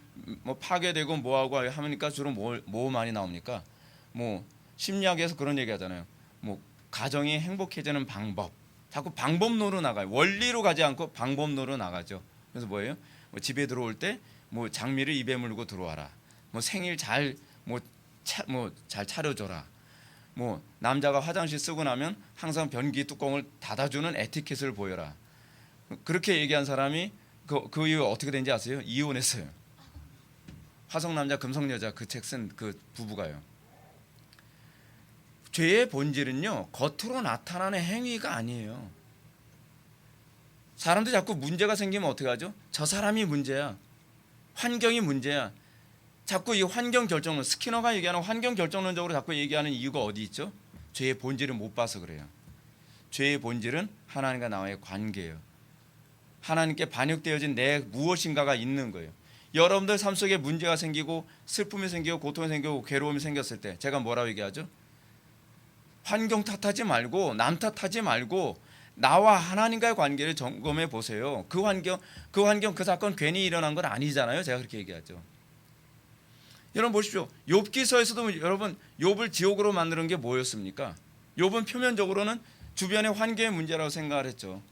파괴되고 뭐하고 하니까 주로 뭐 많이 나옵니까? 뭐 심리학에서 그런 얘기 하잖아요. 뭐 가정이 행복해지는 방법. 자꾸 방법론으로 나가요. 원리로 가지 않고 방법론으로 나가죠. 그래서 뭐예요? 뭐 집에 들어올 때 뭐 장미를 입에 물고 들어와라. 뭐 생일 잘 차려줘라. 뭐 남자가 화장실 쓰고 나면 항상 변기 뚜껑을 닫아주는 에티켓을 보여라. 그렇게 얘기한 사람이 그 이후 어떻게 된지 아세요? 이혼했어요. 화성남자 금성여자 그 책 쓴 그 부부가요. 죄의 본질은요 겉으로 나타나는 행위가 아니에요. 사람들이 자꾸 문제가 생기면 어떻게 하죠? 저 사람이 문제야. 환경이 문제야. 자꾸 이 환경 결정론, 스키너가 얘기하는 환경 결정론적으로 자꾸 얘기하는 이유가 어디 있죠? 죄의 본질을 못 봐서 그래요. 죄의 본질은 하나님과 나와의 관계예요. 하나님께 반역되어진 내 무엇인가가 있는 거예요. 여러분들 삶 속에 문제가 생기고 슬픔이 생기고 고통이 생기고 괴로움이 생겼을 때 제가 뭐라고 얘기하죠? 환경 탓하지 말고 남 탓하지 말고 나와 하나님과의 관계를 점검해 보세요. 그 환경 그 사건 괜히 일어난 건 아니잖아요. 제가 그렇게 얘기하죠. 여러분 보십시오. 욥기서에서도 여러분 욥을 지옥으로 만드는 게 뭐였습니까? 욥은 표면적으로는 주변의 환경의 문제라고 생각을 했죠.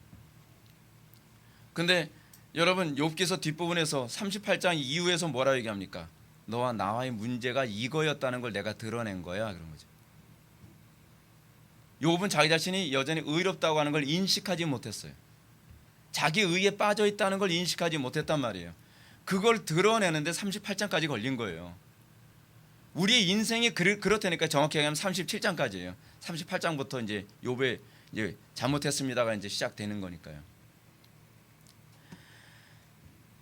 근데 여러분 욥기서 뒷부분에서 38장 이후에서 뭐라 얘기합니까? 너와 나와의 문제가 이거였다는 걸 내가 드러낸 거야 그런 거죠. 욥은 자기 자신이 여전히 의롭다고 하는 걸 인식하지 못했어요. 자기 의에 빠져 있다는 걸 인식하지 못했단 말이에요. 그걸 드러내는데 38장까지 걸린 거예요. 우리의 인생이 그렇다니까 정확히 얘기하면 37장까지예요. 38장부터 이제 욥의 이제 잘못했습니다가 이제 시작되는 거니까요.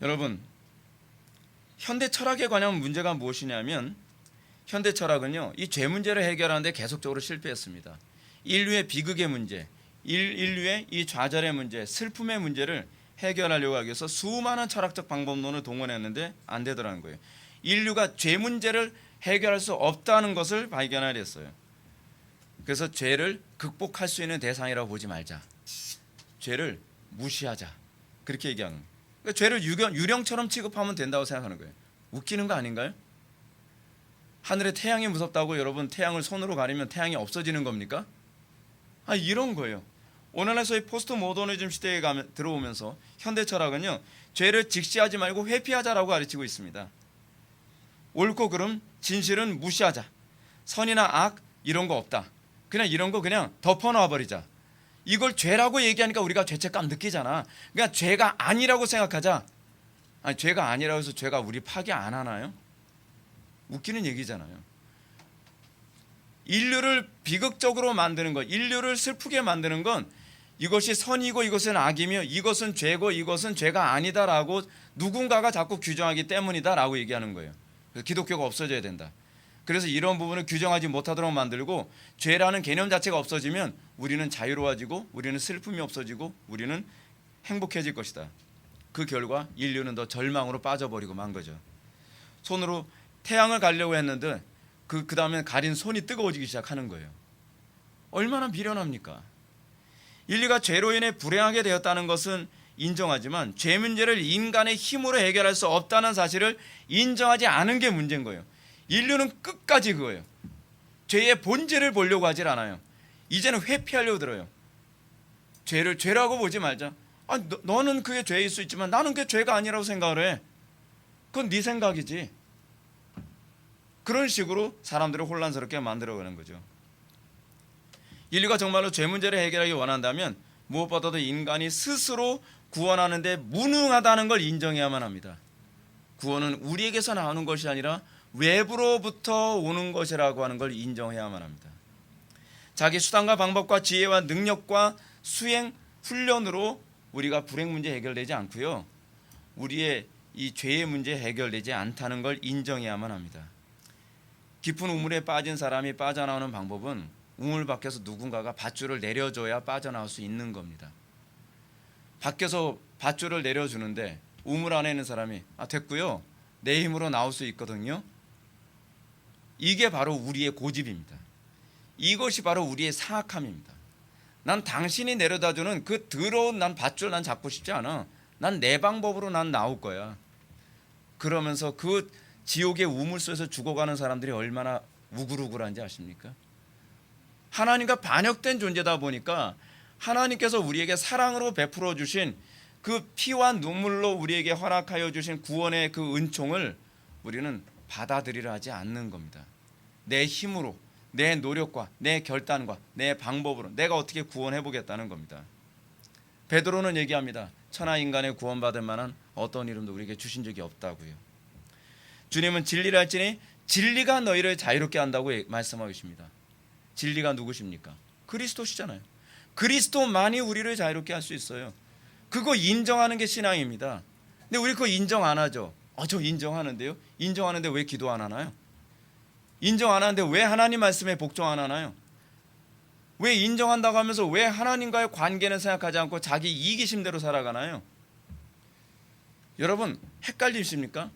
여러분, 현대 철학에 관한 문제가 무엇이냐면 현대 철학은요 이 죄 문제를 해결하는데 계속적으로 실패했습니다. 인류의 비극의 문제, 인류의 이 좌절의 문제, 슬픔의 문제를 해결하려고 하기 위해서 수많은 철학적 방법론을 동원했는데 안 되더라는 거예요. 인류가 죄 문제를 해결할 수 없다는 것을 발견하려 했어요. 그래서 죄를 극복할 수 있는 대상이라고 보지 말자. 죄를 무시하자. 그렇게 얘기하는 거예요. 그러니까 죄를 유령처럼 취급하면 된다고 생각하는 거예요. 웃기는 거 아닌가요? 하늘에 태양이 무섭다고 여러분 태양을 손으로 가리면 태양이 없어지는 겁니까? 이런 거예요. 오늘날 소위 포스트 모더니즘 시대에 들어오면서 현대 철학은요, 죄를 직시하지 말고 회피하자라고 가르치고 있습니다. 옳고 그름, 진실은 무시하자. 선이나 악 이런 거 없다. 그냥 이런 거 그냥 덮어놔 버리자. 이걸 죄라고 얘기하니까 우리가 죄책감 느끼잖아. 그러니까 죄가 아니라고 생각하자. 죄가 아니라고 해서 죄가 우리 파괴 안 하나요? 웃기는 얘기잖아요. 인류를 비극적으로 만드는 것, 인류를 슬프게 만드는 건 이것이 선이고 이것은 악이며 이것은 죄고 이것은 죄가 아니다라고 누군가가 자꾸 규정하기 때문이다라고 얘기하는 거예요. 그래서 기독교가 없어져야 된다. 그래서 이런 부분을 규정하지 못하도록 만들고 죄라는 개념 자체가 없어지면 우리는 자유로워지고 우리는 슬픔이 없어지고 우리는 행복해질 것이다. 그 결과 인류는 더 절망으로 빠져버리고 만 거죠. 손으로 태양을 가려고 했는데 그 다음에 가린 손이 뜨거워지기 시작하는 거예요. 얼마나 미련합니까? 인류가 죄로 인해 불행하게 되었다는 것은 인정하지만 죄 문제를 인간의 힘으로 해결할 수 없다는 사실을 인정하지 않은 게 문제인 거예요. 인류는 끝까지 그거예요. 죄의 본질을 보려고 하질 않아요. 이제는 회피하려고 들어요. 죄를 죄라고 보지 말자. 너는 그게 죄일 수 있지만 나는 그게 죄가 아니라고 생각을 해. 그건 네 생각이지. 그런 식으로 사람들을 혼란스럽게 만들어가는 거죠. 인류가 정말로 죄 문제를 해결하기 원한다면 무엇보다도 인간이 스스로 구원하는 데 무능하다는 걸 인정해야만 합니다. 구원은 우리에게서 나오는 것이 아니라 외부로부터 오는 것이라고 하는 걸 인정해야만 합니다. 자기 수단과 방법과 지혜와 능력과 수행, 훈련으로 우리가 불행 문제 해결되지 않고요. 우리의 이 죄의 문제 해결되지 않다는 걸 인정해야만 합니다. 깊은 우물에 빠진 사람이 빠져나오는 방법은 우물 밖에서 누군가가 밧줄을 내려줘야 빠져나올 수 있는 겁니다. 밖에서 밧줄을 내려주는데 우물 안에 있는 사람이 됐고요. 내 힘으로 나올 수 있거든요. 이게 바로 우리의 고집입니다. 이것이 바로 우리의 사악함입니다. 난 당신이 내려다주는 그 더러운 밧줄 난 잡고 싶지 않아. 난 내 방법으로 난 나올 거야. 그러면서 그 지옥의 우물속에서 죽어가는 사람들이 얼마나 우글우글한지 아십니까? 하나님과 반역된 존재다 보니까 하나님께서 우리에게 사랑으로 베풀어 주신 그 피와 눈물로 우리에게 허락하여 주신 구원의 그 은총을 우리는 받아들이려 하지 않는 겁니다. 내 힘으로, 내 노력과 내 결단과 내 방법으로 내가 어떻게 구원해 보겠다는 겁니다. 베드로는 얘기합니다. 천하 인간의 구원받을 만한 어떤 이름도 우리에게 주신 적이 없다고요. 주님은 진리를 할지니 진리가 너희를 자유롭게 한다고 말씀하고 계십니다. 진리가 누구십니까? 그리스도시잖아요. 그리스도만이 우리를 자유롭게 할 수 있어요. 그거 인정하는 게 신앙입니다. 근데 우리 그거 인정 안 하죠. 저 인정하는데요. 인정하는데 왜 기도 안 하나요? 인정 안 하는데 왜 하나님 말씀에 복종 안 하나요? 왜 인정한다고 하면서 왜 하나님과의 관계는 생각하지 않고 자기 이기심대로 살아가나요? 여러분 헷갈리십니까?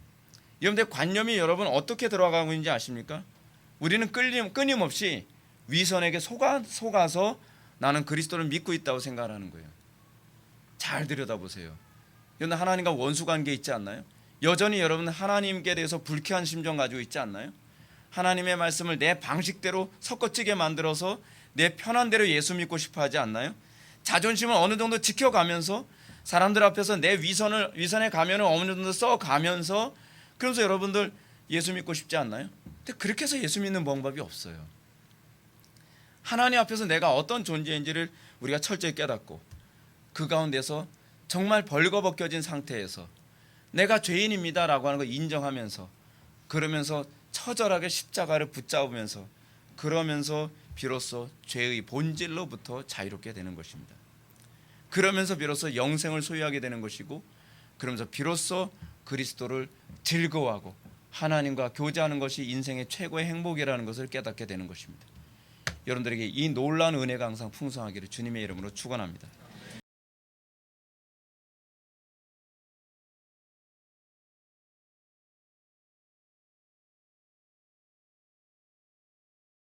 여러분들 관념이 여러분 어떻게 들어가고 있는지 아십니까? 우리는 끊임없이 위선에게 속아서 나는 그리스도를 믿고 있다고 생각하는 거예요. 잘 들여다보세요. 여러분 하나님과 원수관계 있지 않나요? 여전히 여러분 하나님께 대해서 불쾌한 심정 가지고 있지 않나요? 하나님의 말씀을 내 방식대로 섞어찌게 만들어서 내 편한 대로 예수 믿고 싶어 하지 않나요? 자존심을 어느 정도 지켜가면서 사람들 앞에서 내 위선의 가면을 어느 정도 써가면서 그러면서 여러분들 예수 믿고 싶지 않나요? 근데 그렇게 해서 예수 믿는 방법이 없어요. 하나님 앞에서 내가 어떤 존재인지를 우리가 철저히 깨닫고 그 가운데서 정말 벌거벗겨진 상태에서 내가 죄인입니다라고 하는 걸 인정하면서 그러면서 처절하게 십자가를 붙잡으면서 그러면서 비로소 죄의 본질로부터 자유롭게 되는 것입니다. 그러면서 비로소 영생을 소유하게 되는 것이고 그러면서 비로소 그리스도를 즐거워하고 하나님과 교제하는 것이 인생의 최고의 행복이라는 것을 깨닫게 되는 것입니다. 여러분들에게 이 놀라운 은혜가 항상 풍성하기를 주님의 이름으로 축원합니다.